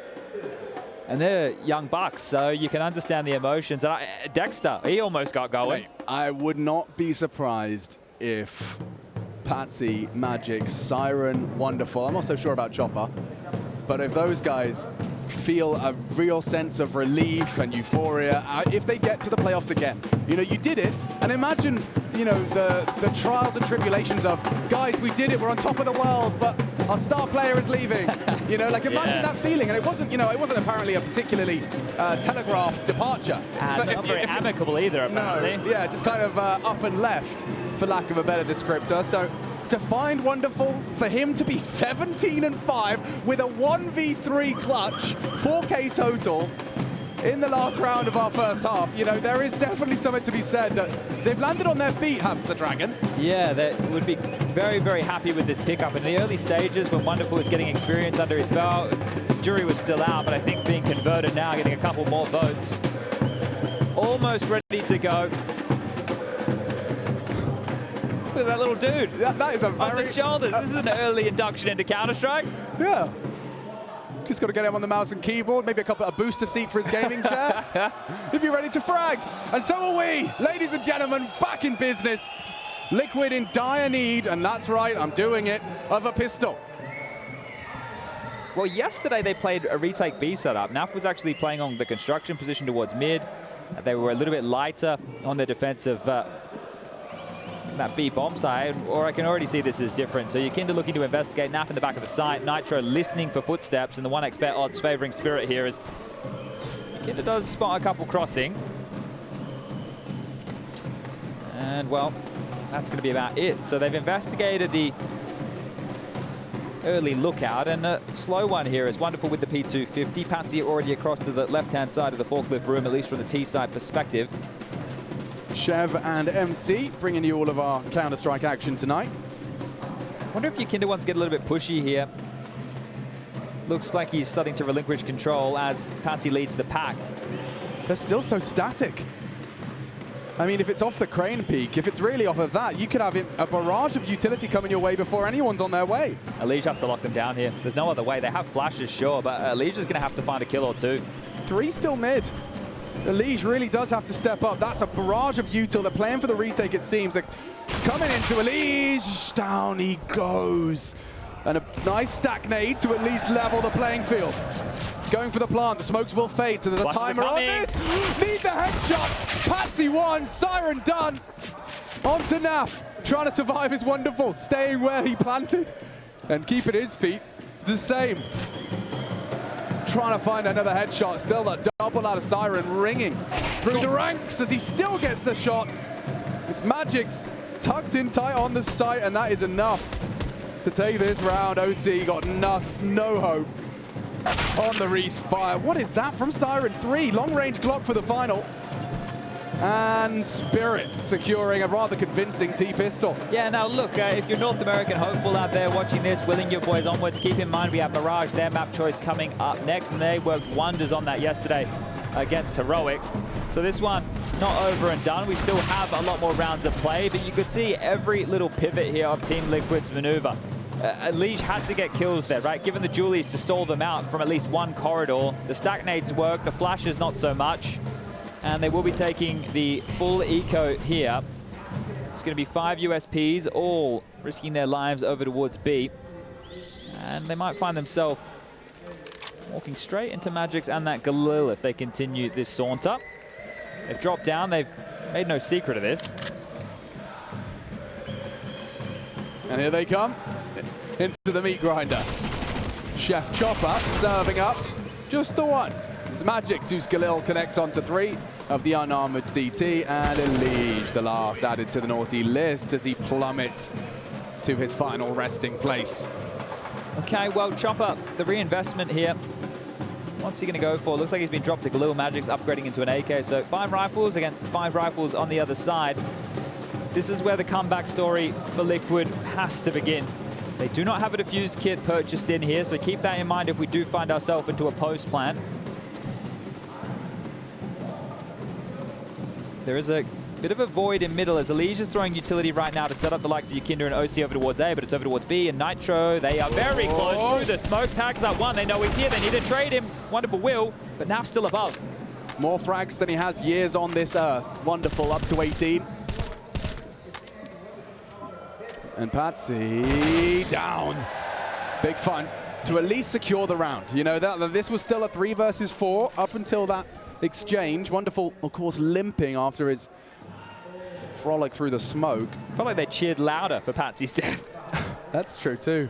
And they're young bucks, so you can understand the emotions. And Dexter, he almost got going. Wait, I would not be surprised if Patsy, magixx, Siren, Wonderful, I'm not so sure about Chopper, but if those guys feel a real sense of relief and euphoria if they get to the playoffs again. You know, you did it, and imagine, you know, the trials and tribulations of, guys, we did it, we're on top of the world, but our star player is leaving. You know, like imagine that feeling, and it wasn't, you know, it wasn't apparently a particularly telegraphed departure. And not very amicable either, apparently. No, yeah, just kind of up and left, for lack of a better descriptor. So to find Wonderful, for him to be 17-5 with a 1v3 clutch, 4K total in the last round of our first half, you know, there is definitely something to be said that they've landed on their feet, has the Dragon. Yeah, they would be very, very happy with this pickup. In the early stages, when Wonderful was getting experience under his belt, Jury was still out, but I think being converted now, getting a couple more votes, almost ready to go. Look at that little dude. That is a very... On the shoulders. This is an early induction into Counter-Strike. Yeah. Just got to get him on the mouse and keyboard, maybe a booster seat for his gaming chair. If you're ready to frag. And so are we, ladies and gentlemen, back in business. Liquid in dire need, and that's right, I'm doing it, of a pistol. Well, yesterday they played a retake B setup. NAF was actually playing on the construction position towards mid. They were a little bit lighter on their defensive that B bomb side, or I can already see this is different. So Yakinda looking to investigate, NAF in the back of the site, Nitro listening for footsteps, and the 1x bet odds favoring Spirit here as Yakinda does spot a couple crossing. And well, that's going to be about it. So they've investigated the early lookout, and a slow one here is wonderful with the P250. Patsy already across to the left-hand side of the forklift room, at least from the T-side perspective. Chev and MC bringing you all of our Counter-Strike action tonight. Wonder if Yakinda wants to get a little bit pushy here. Looks like he's starting to relinquish control as Patsy leads the pack. They're still so static. I mean, if it's off the crane peak, if it's really off of that, you could have a barrage of utility coming your way before anyone's on their way. EliGE has to lock them down here. There's no other way. They have flashes, sure, but EliGE is going to have to find a kill or two. 3 still mid. EliGE really does have to step up. That's a barrage of util. They're playing for the retake, it seems. Like, coming into EliGE. Down he goes. And a nice stack nade to at least level the playing field. Going for the plant. The smokes will fade, so there's a timer on this. Need the headshot. Patsy won. Siren done. On to Naf. Trying to survive is wonderful. Staying where he planted and keeping his feet the same. Trying to find another headshot. Still that double out of Siren ringing through the ranks as he still gets the shot. It's magixx tucked in tight on the site, and that is enough to take this round. OC got no hope on the Reese-fire. What is that from Siren? 3 long-range Glock for the final. And Spirit securing a rather convincing T-pistol. Yeah, now look, if you're North American hopeful out there watching this, willing your boys onwards, keep in mind we have Mirage, their map choice, coming up next, and they worked wonders on that yesterday against Heroic. So this one, not over and done. We still have a lot more rounds of play, but you could see every little pivot here of Team Liquid's maneuver. EliGE had to get kills there, right? Given the Julies to stall them out from at least one corridor. The stack nades work, the flashes not so much. And they will be taking the full eco here. It's going to be 5 USPs, all risking their lives over towards B. And they might find themselves walking straight into magixx and that Galil if they continue this saunter. They've dropped down. They've made no secret of this. And here they come into the meat grinder. Chef Chopper serving up just the one. It's magixx whose Galil connects onto 3 of the unarmored CT, and EliGE, the last added to the naughty list as he plummets to his final resting place. Okay, well, Chopper, the reinvestment here. What's he going to go for? Looks like he's been dropped to Galil. magixx upgrading into an AK, so 5 rifles against 5 rifles on the other side. This is where the comeback story for Liquid has to begin. They do not have a defused kit purchased in here, so keep that in mind if we do find ourselves into a post plan. There is a bit of a void in middle as EliGE is throwing utility right now to set up the likes of Yakinda and OC over towards A, but it's over towards B, and Nitro, they are very close through the smoke. Tags that one, they know he's here, they need to trade him. Wonderful will, but now still above. More frags than he has years on this earth. Wonderful, up to 18. And Patsy down. Big fun to at least secure the round. You know, this was still a 3 versus 4 up until that exchange. Wonderful, of course, limping after his frolic through the smoke. Felt like they cheered louder for Patsy's death. That's true too.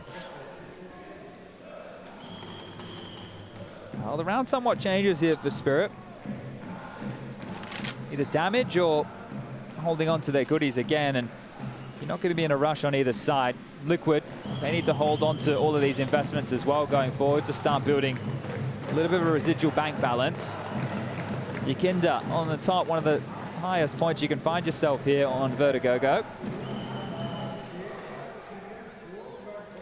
Well, the round somewhat changes here for Spirit. Either damage or holding on to their goodies again, and you're not going to be in a rush on either side. Liquid, they need to hold on to all of these investments as well going forward to start building a little bit of a residual bank balance. Yakinda on the top, one of the highest points you can find yourself here on Vertigo.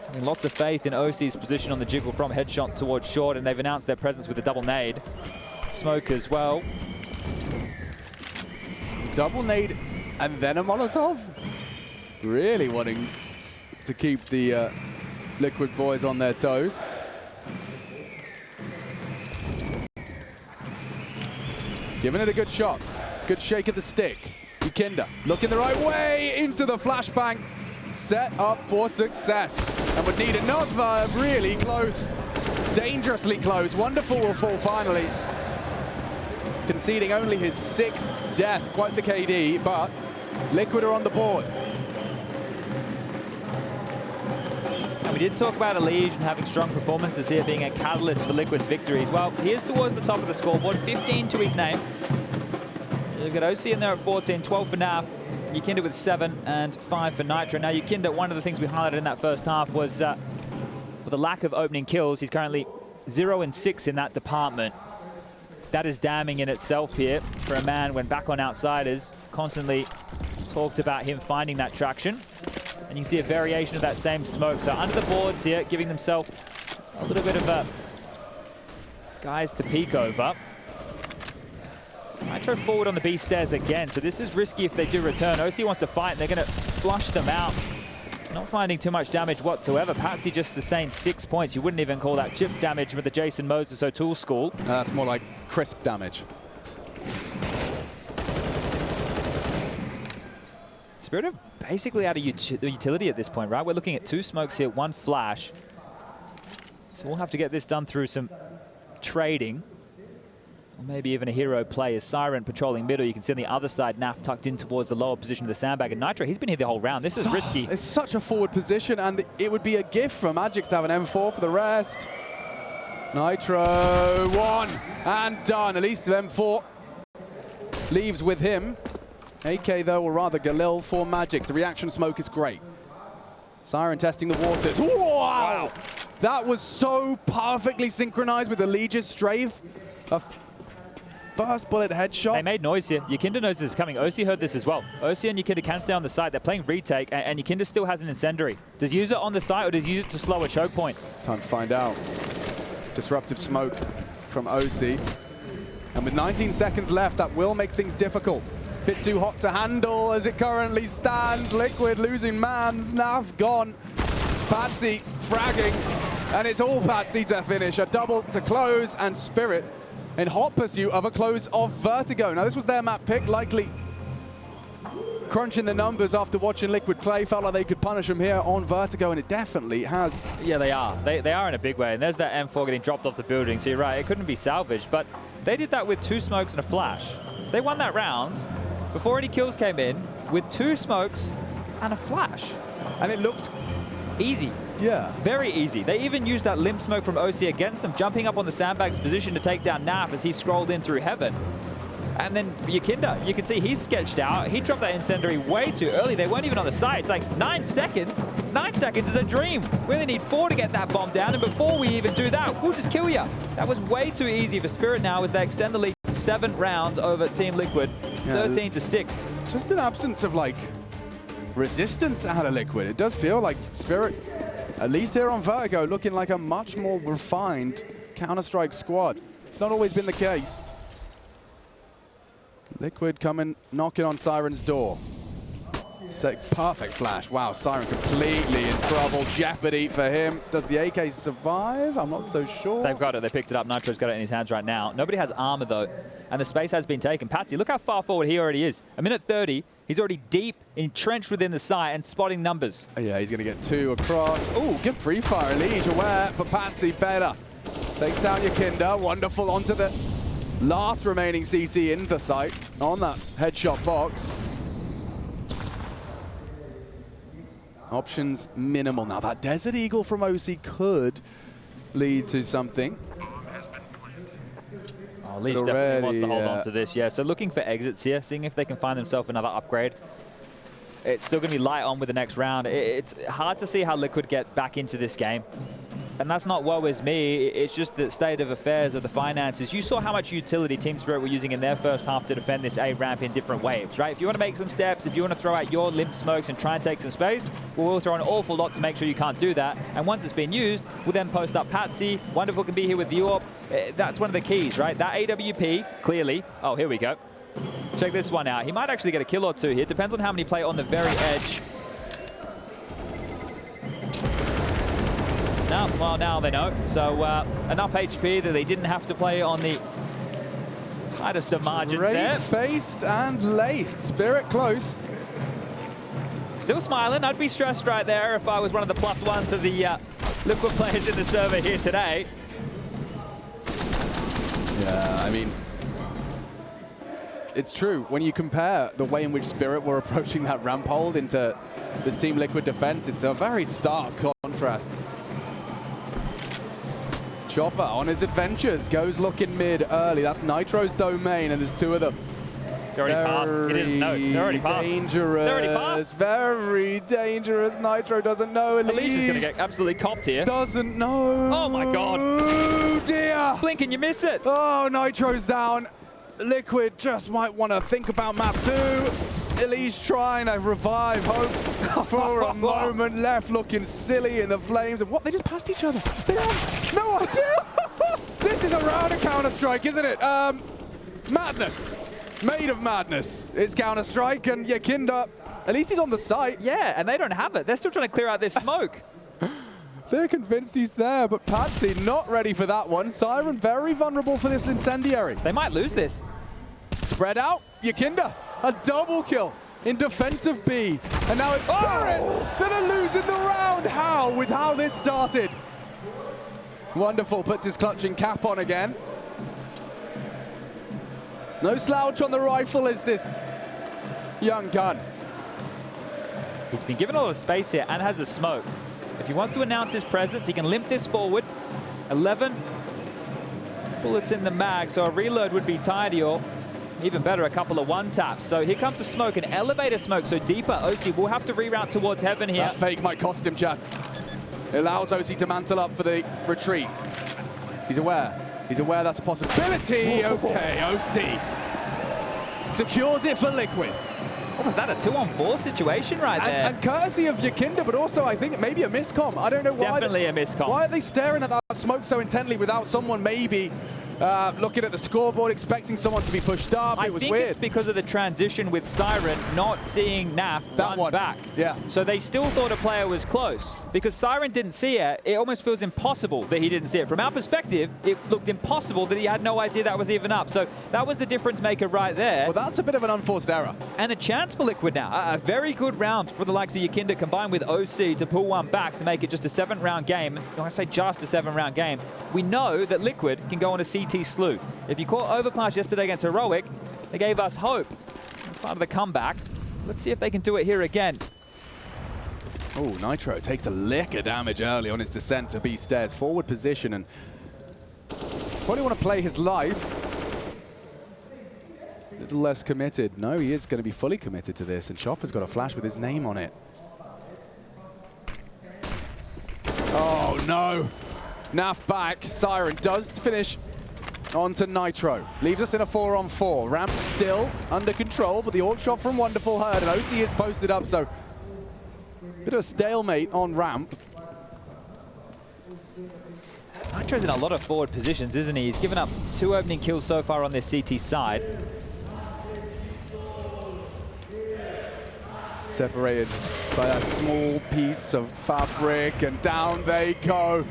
I mean, lots of faith in OC's position on the jiggle from headshot towards short, and they've announced their presence with a double nade. Smoke as well. Double nade and then a Molotov? Really wanting to keep the Liquid boys on their toes. Giving it a good shot. Good shake of the stick. Yakinda looking the right way into the flashbang. Set up for success. And would need another really close. Dangerously close. Wonderful will fall finally. Conceding only his 6th death. Quite the KD, but Liquid are on the board. And we did talk about EliGE and having strong performances here being a catalyst for Liquid's victories. Well, here's towards the top of the scoreboard, 15 to his name. You've got OC in there at 14, 12 for Naf, Yakinda with 7 and 5 for Nitro. Now Yakinda, one of the things we highlighted in that first half was with the lack of opening kills, he's currently 0-6 in that department. That is damning in itself here for a man when back on Outsiders constantly talked about him finding that traction. And you can see a variation of that same smoke. So under the boards here, giving themselves a little bit of guys to peek over. Nitro forward on the B stairs again. So this is risky if they do return. OC wants to fight and they're going to flush them out. Not finding too much damage whatsoever. Patsy just sustained 6 points. You wouldn't even call that chip damage with the Jason Moses O'Toole school. That's more like crisp damage. Spirit are basically out of utility at this point, right? We're looking at 2 smokes here, 1 flash. So we'll have to get this done through some trading. Or maybe even a hero play as Siren patrolling middle. You can see on the other side, Naf tucked in towards the lower position of the sandbag. And Nitro, he's been here the whole round. This is risky. It's such a forward position, and it would be a gift for magixx to have an M4 for the rest. Nitro, 1 and done. At least the M4 leaves with him. AK, though, or rather Galil for magixx. The reaction smoke is great. Siren testing the waters. Wow! That was so perfectly synchronized with the EliGE strafe. A first bullet headshot. They made noise here. Yakinda knows this is coming. OC heard this as well. OC and Yakinda can stay on the side. They're playing retake, and Yakinda still has an incendiary. Does he use it on the side, or does he use it to slow a choke point? Time to find out. Disruptive smoke from OC. And with 19 seconds left, that will make things difficult. Bit too hot to handle as it currently stands. Liquid losing mans. Nav gone. Patsy fragging. And it's all Patsy to finish. A double to close, and Spirit in hot pursuit of a close of Vertigo. Now, this was their map pick, likely crunching the numbers after watching Liquid play. Felt like they could punish them here on Vertigo, and it definitely has. Yeah, they are. They are in a big way. And there's that M4 getting dropped off the building. So you're right, it couldn't be salvaged. But they did that with 2 smokes and a flash. They won that round before any kills came in with 2 smokes and a flash. And it looked easy. Yeah. Very easy. They even used that limb smoke from OC against them, jumping up on the sandbag's position to take down Naf as he scrolled in through heaven. And then Yakinda, you can see he's sketched out. He dropped that incendiary way too early. They weren't even on the side. It's like 9 seconds. 9 seconds is a dream. We only need 4 to get that bomb down. And before we even do that, we'll just kill you. That was way too easy for Spirit now as they extend the lead to 7 rounds over Team Liquid, 13-6. Just an absence of, like, resistance out of Liquid. It does feel like Spirit, at least here on Vertigo, looking like a much more refined Counter-Strike squad. It's not always been the case. Liquid coming, knocking on Siren's door. Perfect flash. Wow, Siren completely in trouble. Jeopardy for him. Does the AK survive? I'm not so sure. They've got it. They picked it up. Nitro's got it in his hands right now. Nobody has armor, though, and the space has been taken. Patsy, look how far forward he already is. A minute 30. He's already deep, entrenched within the site and spotting numbers. Yeah, he's going to get 2 across. Ooh, good pre-fire. EliGE aware, but Patsy better. Takes down Yakinda. Wonderful onto the last remaining CT in the site on that headshot box. Options minimal. Now that Desert Eagle from OC could lead to something. Oh, EliGE definitely wants to hold on to this, yeah. So looking for exits here, seeing if they can find themselves another upgrade. It's still going to be light on with the next round. It's hard to see how Liquid get back into this game. And that's not woe is me, it's just the state of affairs of the finances. You saw how much utility Team Spirit were using in their first half to defend this A ramp in different waves, right? If you want to make some steps, if you want to throw out your limb smokes and try and take some space, we'll throw an awful lot to make sure you can't do that. And once it's been used, we'll then post up Patsy. Wonderful can be here with the AWP. That's one of the keys, right? That AWP, clearly. Oh, here we go. Check this one out. He might actually get a kill or 2 here. Depends on how many play on the very edge. No, well, now they know. So enough HP that they didn't have to play on the tightest of margins there. Faced and laced. Spirit close. Still smiling. I'd be stressed right there if I was one of the +1s of the Liquid players in the server here today. Yeah, I mean, it's true. When you compare the way in which Spirit were approaching that ramp hold into this Team Liquid defense, it's a very stark contrast. Chopper on his adventures goes looking mid early. That's Nitro's domain, and there's 2 of them. They're already passed. He doesn't know. They're already passed. Dangerous. They're already passed. Very dangerous. Nitro doesn't know. EliGE is going to get absolutely copped here. Doesn't know. Oh my God. Oh dear. Blink and you miss it. Oh, Nitro's down. Liquid just might want to think about map 2. EliGE trying to revive hopes for a moment left, looking silly in the flames. And what? They just passed each other. They have no idea. This is a round of Counter-Strike, isn't it? Madness. Made of madness. It's Counter-Strike, and Yakinda, at least he's on the site. Yeah, and they don't have it. They're still trying to clear out this smoke. They're convinced he's there, but Patsy not ready for that one. Siren very vulnerable for this incendiary. They might lose this. Spread out, Yakinda, a double kill in defense of B. And now it's Spirit that are losing the round. How? With how this started. Wonderful, puts his clutching cap on again. No slouch on the rifle is this young gun. He's been given a lot of space here and has a smoke. If he wants to announce his presence, he can limp this forward. 11 bullets in the mag, so a reload would be tidy, or even better, a couple of one-taps. So here comes the smoke, an elevator smoke, so deeper. OC will have to reroute towards heaven here. That fake might cost him, Chad. It allows OC to mantle up for the retreat. He's aware. He's aware that's a possibility. Okay, OC secures it for Liquid. What was that, a 2-on-4 situation right there? And courtesy of Yakinda, but also I think maybe a miscomm. I don't know why. Definitely a miscomm. Why are they staring at that smoke so intently without someone maybe looking at the scoreboard, expecting someone to be pushed up? It was think weird. it's because of the transition with Siren not seeing Naf run back. Yeah. So they still thought a player was close. Because Siren didn't see it, it almost feels impossible that he didn't see it. From our perspective, it looked impossible that he had no idea that was even up. So that was the difference maker right there. Well, that's a bit of an unforced error. And a chance for Liquid now. A very good round for the likes of Yakinda combined with OC to pull one back to make it just a 7-round game. When I say just a 7-round game, we know that Liquid can go on a CT slew. If you caught Overpass yesterday against Heroic, they gave us hope. That's part of the comeback. Let's see if they can do it here again. Oh, Nitro takes a lick of damage early on his descent to B stairs. Forward position, and probably want to play his life. A little less committed. No, he is going to be fully committed to this, and Chopper's got a flash with his name on it. Oh, no. Naf back. Siren does finish onto Nitro. Leaves us in a 4-on-4. Ramp still under control, but the AUG shot from Wonderful heard, and OC is posted up, so bit of a stalemate on ramp. Nitro's in a lot of forward positions, isn't he? He's given up 2 opening kills so far on this CT side. Separated by a small piece of fabric, and down they go.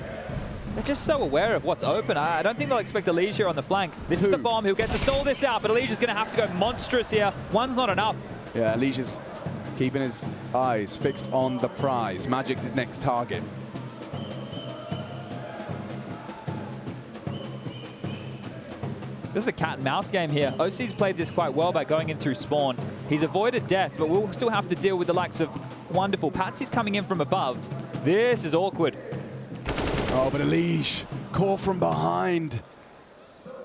They're just so aware of what's open. I don't think they'll expect EliGE here on the flank. This is the bomb. He'll get to stall this out, but EliGE is going to have to go monstrous here. One's not enough. Yeah, EliGE's keeping his eyes fixed on the prize. magixx his next target. This is a cat and mouse game here. OC's played this quite well by going in through spawn. He's avoided death, but we'll still have to deal with the likes of Wonderful. Patsy's coming in from above. This is awkward. Oh, but EliGE, caught from behind.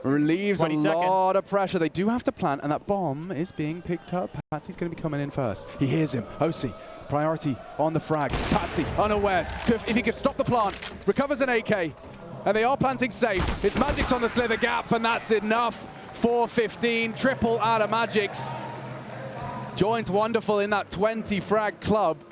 Relieves a lot of pressure. They do have to plant, and that bomb is being picked up. Patsy's going to be coming in first. He hears him. OC, priority on the frag. Patsy, unawares. If he could stop the plant, recovers an AK, and they are planting safe. It's magixx on the slither gap, and that's enough. 4-15, triple out of magixx. Joins Wonderful in that 20 frag club.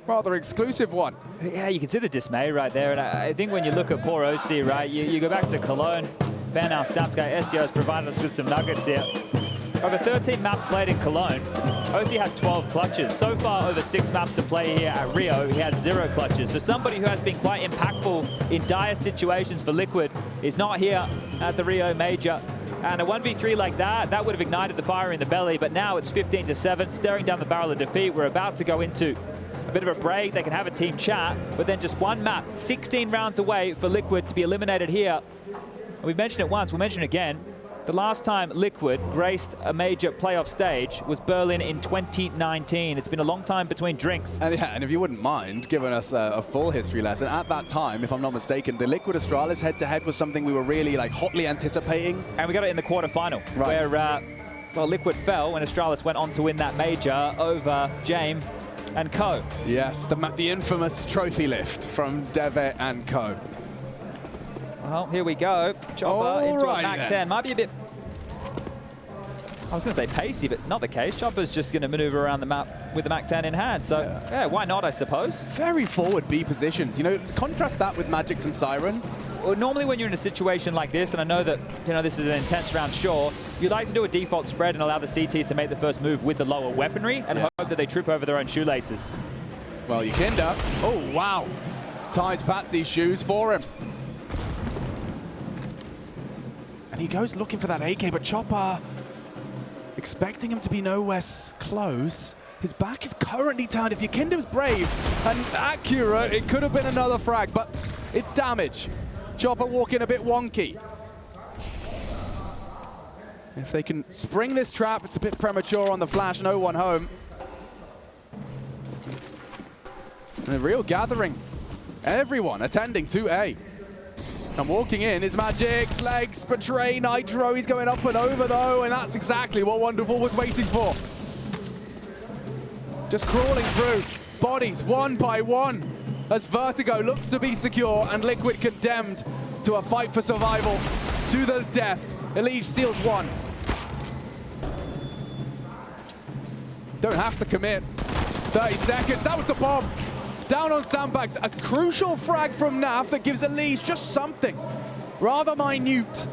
Rather exclusive one. Yeah, you can see the dismay right there, and I think when you look at poor OC, right, you go back to Cologne. Ben, our stats guy, SDO, has provided us with some nuggets here. Over 13 maps played in Cologne, OC had 12 clutches. So far, over 6 maps to play here at Rio, he has 0 clutches. So somebody who has been quite impactful in dire situations for Liquid is not here at the Rio Major. And a 1v3 like that, that would have ignited the fire in the belly, but now it's 15-7, staring down the barrel of defeat. We're about to go into a bit of a break. They can have a team chat, but then just one map, 16 rounds away for Liquid to be eliminated here. We've mentioned it once, we'll mention it again. The last time Liquid graced a major playoff stage was Berlin in 2019. It's been a long time between drinks. And yeah, and if you wouldn't mind giving us a full history lesson, at that time, if I'm not mistaken, the Liquid Astralis head-to-head was something we were really hotly anticipating. And we got it in the quarterfinal, where Well, Liquid fell when Astralis went on to win that major over Jame and Co. Yes, the infamous trophy lift from Devet and Co. Well, here we go. Chopper into a Mac 10. Might be a bit, I was going to say pacey, but not the case. Chopper's just going to maneuver around the map with the Mac 10 in hand. So, yeah, why not, I suppose? Very forward B positions. You know, contrast that with magixx and Siren. Well, normally when you're in a situation like this, and I know that, you know, this is an intense round, sure, you'd like to do a default spread and allow the CTs to make the first move with the lower weaponry and hope that they trip over their own shoelaces. Well, Yukinda, oh, wow. Ties Patsy's shoes for him. And he goes looking for that AK, but Chopper, expecting him to be nowhere close. His back is currently turned. If Yukinda was brave and accurate, it could have been another frag, but it's damage. Chopper walking a bit wonky. If they can spring this trap, it's a bit premature on the flash, no one home. And a real gathering. Everyone attending to A. And walking in is magixx, legs betray Nitro. He's going up and over though, and that's exactly what Wonderful was waiting for. Just crawling through bodies one by one as Vertigo looks to be secure and Liquid condemned to a fight for survival to the death. EliGE seals one. Don't have to commit. 30 seconds, that was the bomb. Down on sandbags, a crucial frag from Naf that gives EliGE just something rather minute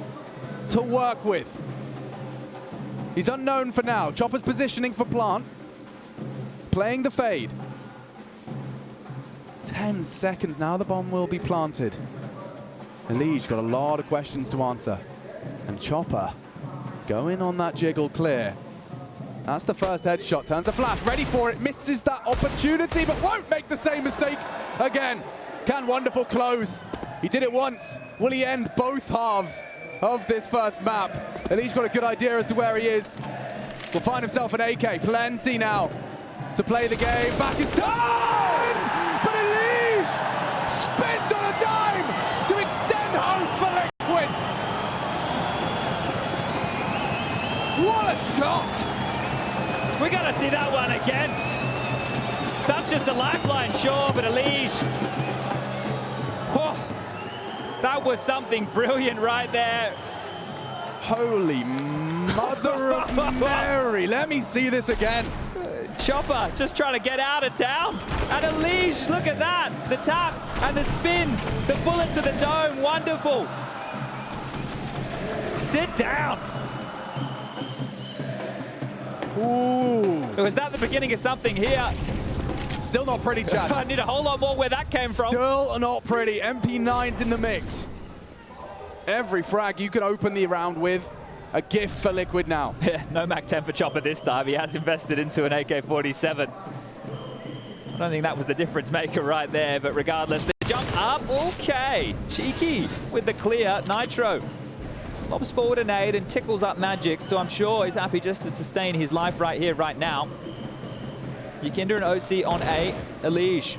to work with. He's unknown for now. Chopper's positioning for plant. Playing the fade. 10 seconds now, the bomb will be planted. EliGE got a lot of questions to answer. And Chopper going on that jiggle clear. That's the first headshot, turns the flash, ready for it, misses that opportunity, but won't make the same mistake again. Can Wonderful close? He did it once. Will he end both halves of this first map? EliGE got a good idea as to where he is. Will find himself an AK, plenty now to play the game. Back is turned, but EliGE spins on a dime to extend hope for Liquid. What a shot! We gotta see that one again. That's just a lifeline, sure, but EliGE. That was something brilliant right there. Holy mother of Mary. Let me see this again. Chopper just trying to get out of town. And EliGE, look at that. The tap and the spin. The bullet to the dome, wonderful. Sit down. Ooh. Was that the beginning of something here? Still not pretty, Chad. I need a whole lot more where that came from. Still not pretty. MP9's in the mix. Every frag you can open the round with, a gift for Liquid now. No Mac 10 for Chopper this time. He has invested into an AK-47. I don't think that was the difference maker right there, but regardless, the jump up, okay. Cheeky with the clear. Nitro lobs forward a nade and tickles up magixx, so I'm sure he's happy just to sustain his life right here, right now. Yukinda and OC on A. EliGE,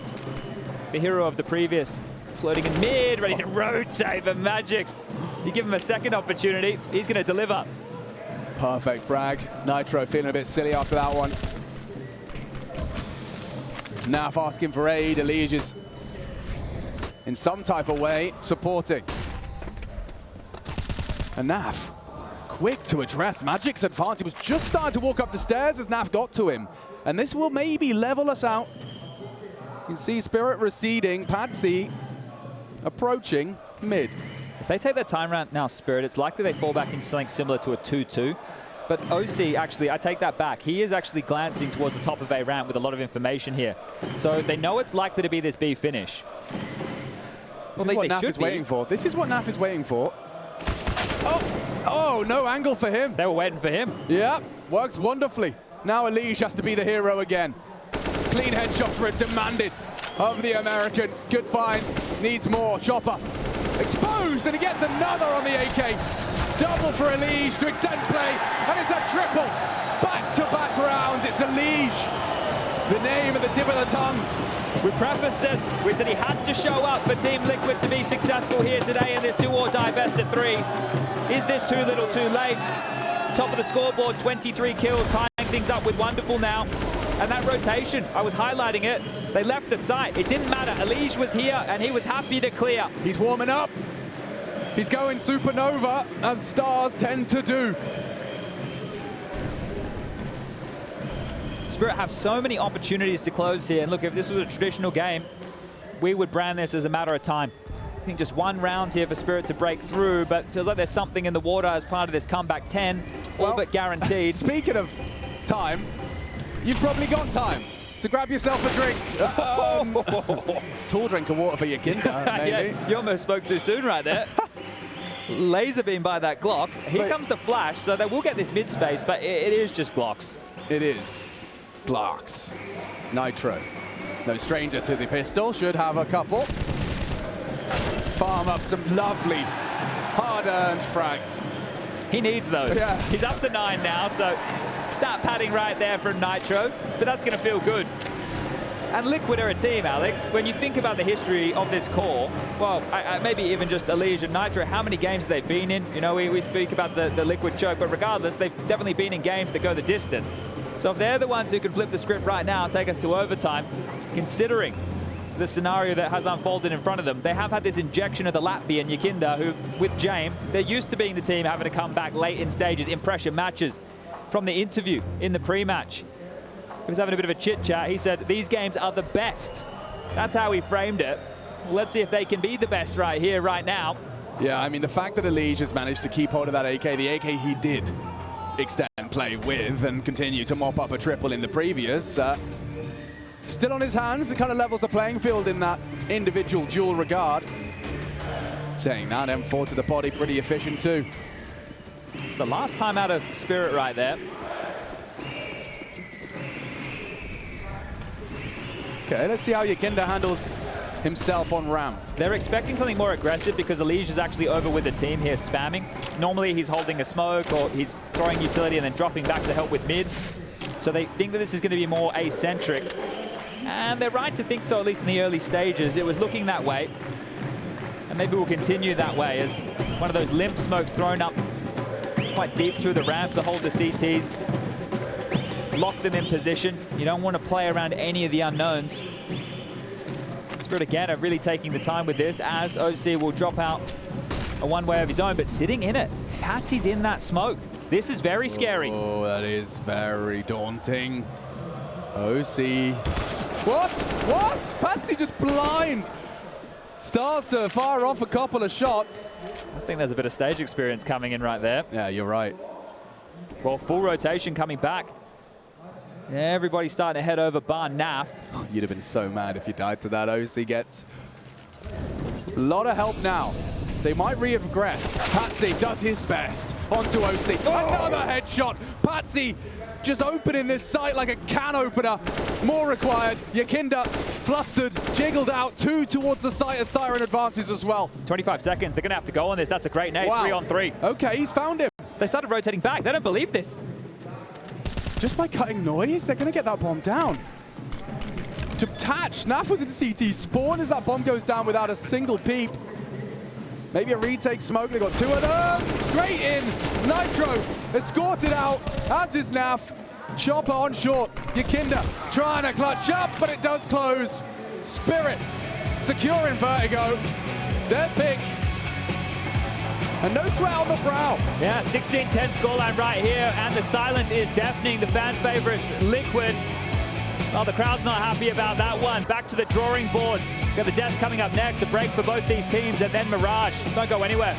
the hero of the previous, floating in mid, ready to rotate for magixx. You give him a second opportunity, he's going to deliver. Perfect frag. Nitro feeling a bit silly after that one. Naf asking for aid. EliGE is in some type of way supporting. And Naf, quick to address magixx advance. He was just starting to walk up the stairs as Naf got to him. And this will maybe level us out. You can see Spirit receding, Patsy approaching mid. If they take their time around now, Spirit, it's likely they fall back into something similar to a 2-2. But OC, actually, I take that back. He is actually glancing towards the top of a ramp with a lot of information here. So they know it's likely to be this B finish. Well, this is what Naf is waiting for. This is what Naf is waiting for. Oh, no angle for him. They were waiting for him. Yeah, works wonderfully. Now EliGE has to be the hero again. Clean headshots were demanded of the American. Good find, needs more. Chopper exposed, and he gets another on the AK. Double for EliGE to extend play, and it's a triple. Back-to-back rounds, it's EliGE. The name at the tip of the tongue. We prefaced it. We said he had to show up for Team Liquid to be successful here today in this do-or-die best of 3. Is this too little too late? top of the scoreboard, 23 kills, tying things up with Wonderful now. And that rotation, I was highlighting it. They left the site. It didn't matter. EliGE was here, and he was happy to clear. He's warming up. He's going supernova, as stars tend to do. Spirit have so many opportunities to close here. And look, if this was a traditional game, we would brand this as a matter of time. I think just one round here for Spirit to break through, but feels like there's something in the water as part of this comeback 10, all but guaranteed. Speaking of time, you've probably got time to grab yourself a drink. Tall drink of water for your Yakinda, maybe. Yeah, you almost spoke too soon right there. Laser beam by that Glock. Here comes the flash, so they will get this mid space, but it is just Glocks. It is Glocks. Nitro, no stranger to the pistol, should have a couple. Farm up some lovely, hard-earned frags. He needs those. Yeah. He's up to 9 now, so stat padding right there from Nitro, but that's going to feel good. And Liquid are a team, Alex. When you think about the history of this core, well, maybe even just EliGE and Nitro, how many games have they been in? You know, we speak about the Liquid choke, but regardless, they've definitely been in games that go the distance. So if they're the ones who can flip the script right now and take us to overtime, considering the scenario that has unfolded in front of them, they have had this injection of the Latvian Yakinda, who, with James, they're used to being the team having to come back late in stages, in pressure matches. From the interview in the pre-match, he was having a bit of a chit-chat. He said, these games are the best. That's how he framed it. Well, let's see if they can be the best right here, right now. Yeah, I mean, the fact that EliGE has managed to keep hold of that AK, the AK he did extend play with and continue to mop up a triple in the previous, still on his hands, it kind of levels the playing field in that individual dual regard. Saying that, M4 to the body, pretty efficient too. It's the last time out of Spirit right there. Okay, let's see how Yakinda handles himself on Ram. They're expecting something more aggressive because EliGE is actually over with the team here spamming. Normally he's holding a smoke or he's throwing utility and then dropping back to help with mid. So they think that this is going to be more asymmetric. And they're right to think so, at least in the early stages. It was looking that way. And maybe we'll continue that way as one of those limp smokes thrown up quite deep through the ramp to hold the CTs. Lock them in position. You don't want to play around any of the unknowns. Spirit again are really taking the time with this as OC will drop out a one-way of his own, but sitting in it. Patsy's in that smoke. This is very scary. Oh, that is very daunting. OC. What? Patsy just blind. Starts to fire off a couple of shots. I think there's a bit of stage experience coming in right there. Yeah, you're right. Well, full rotation coming back. Everybody's starting to head over bar NAF. You'd have been so mad if you died to that. OC gets a lot of help now. They might regress. Patsy does his best onto OC. Another headshot. Patsy just opening this site like a can opener. More required. Yakinda flustered, jiggled out. 2 towards the site as Siren advances as well. 25 seconds. They're going to have to go on this. That's a great nade. Wow. 3 on 3. Okay, he's found him. They started rotating back. They don't believe this. Just by cutting noise, they're going to get that bomb down. To Tatch, Naf was into CT spawn as that bomb goes down without a single peep. Maybe a retake smoke. They got 2 of them. Straight in. Nitro escorted out, as is Naf. Chopper on short. Yakinda trying to clutch up, but it does close. Spirit securing Vertigo. Their pick. And no sweat on the brow. Yeah, 16-10 scoreline right here, and the silence is deafening. The fan favorites, Liquid. Well, the crowd's not happy about that one. Back to the drawing board. Got the deaths coming up next, a break for both these teams, and then Mirage. Don't go anywhere.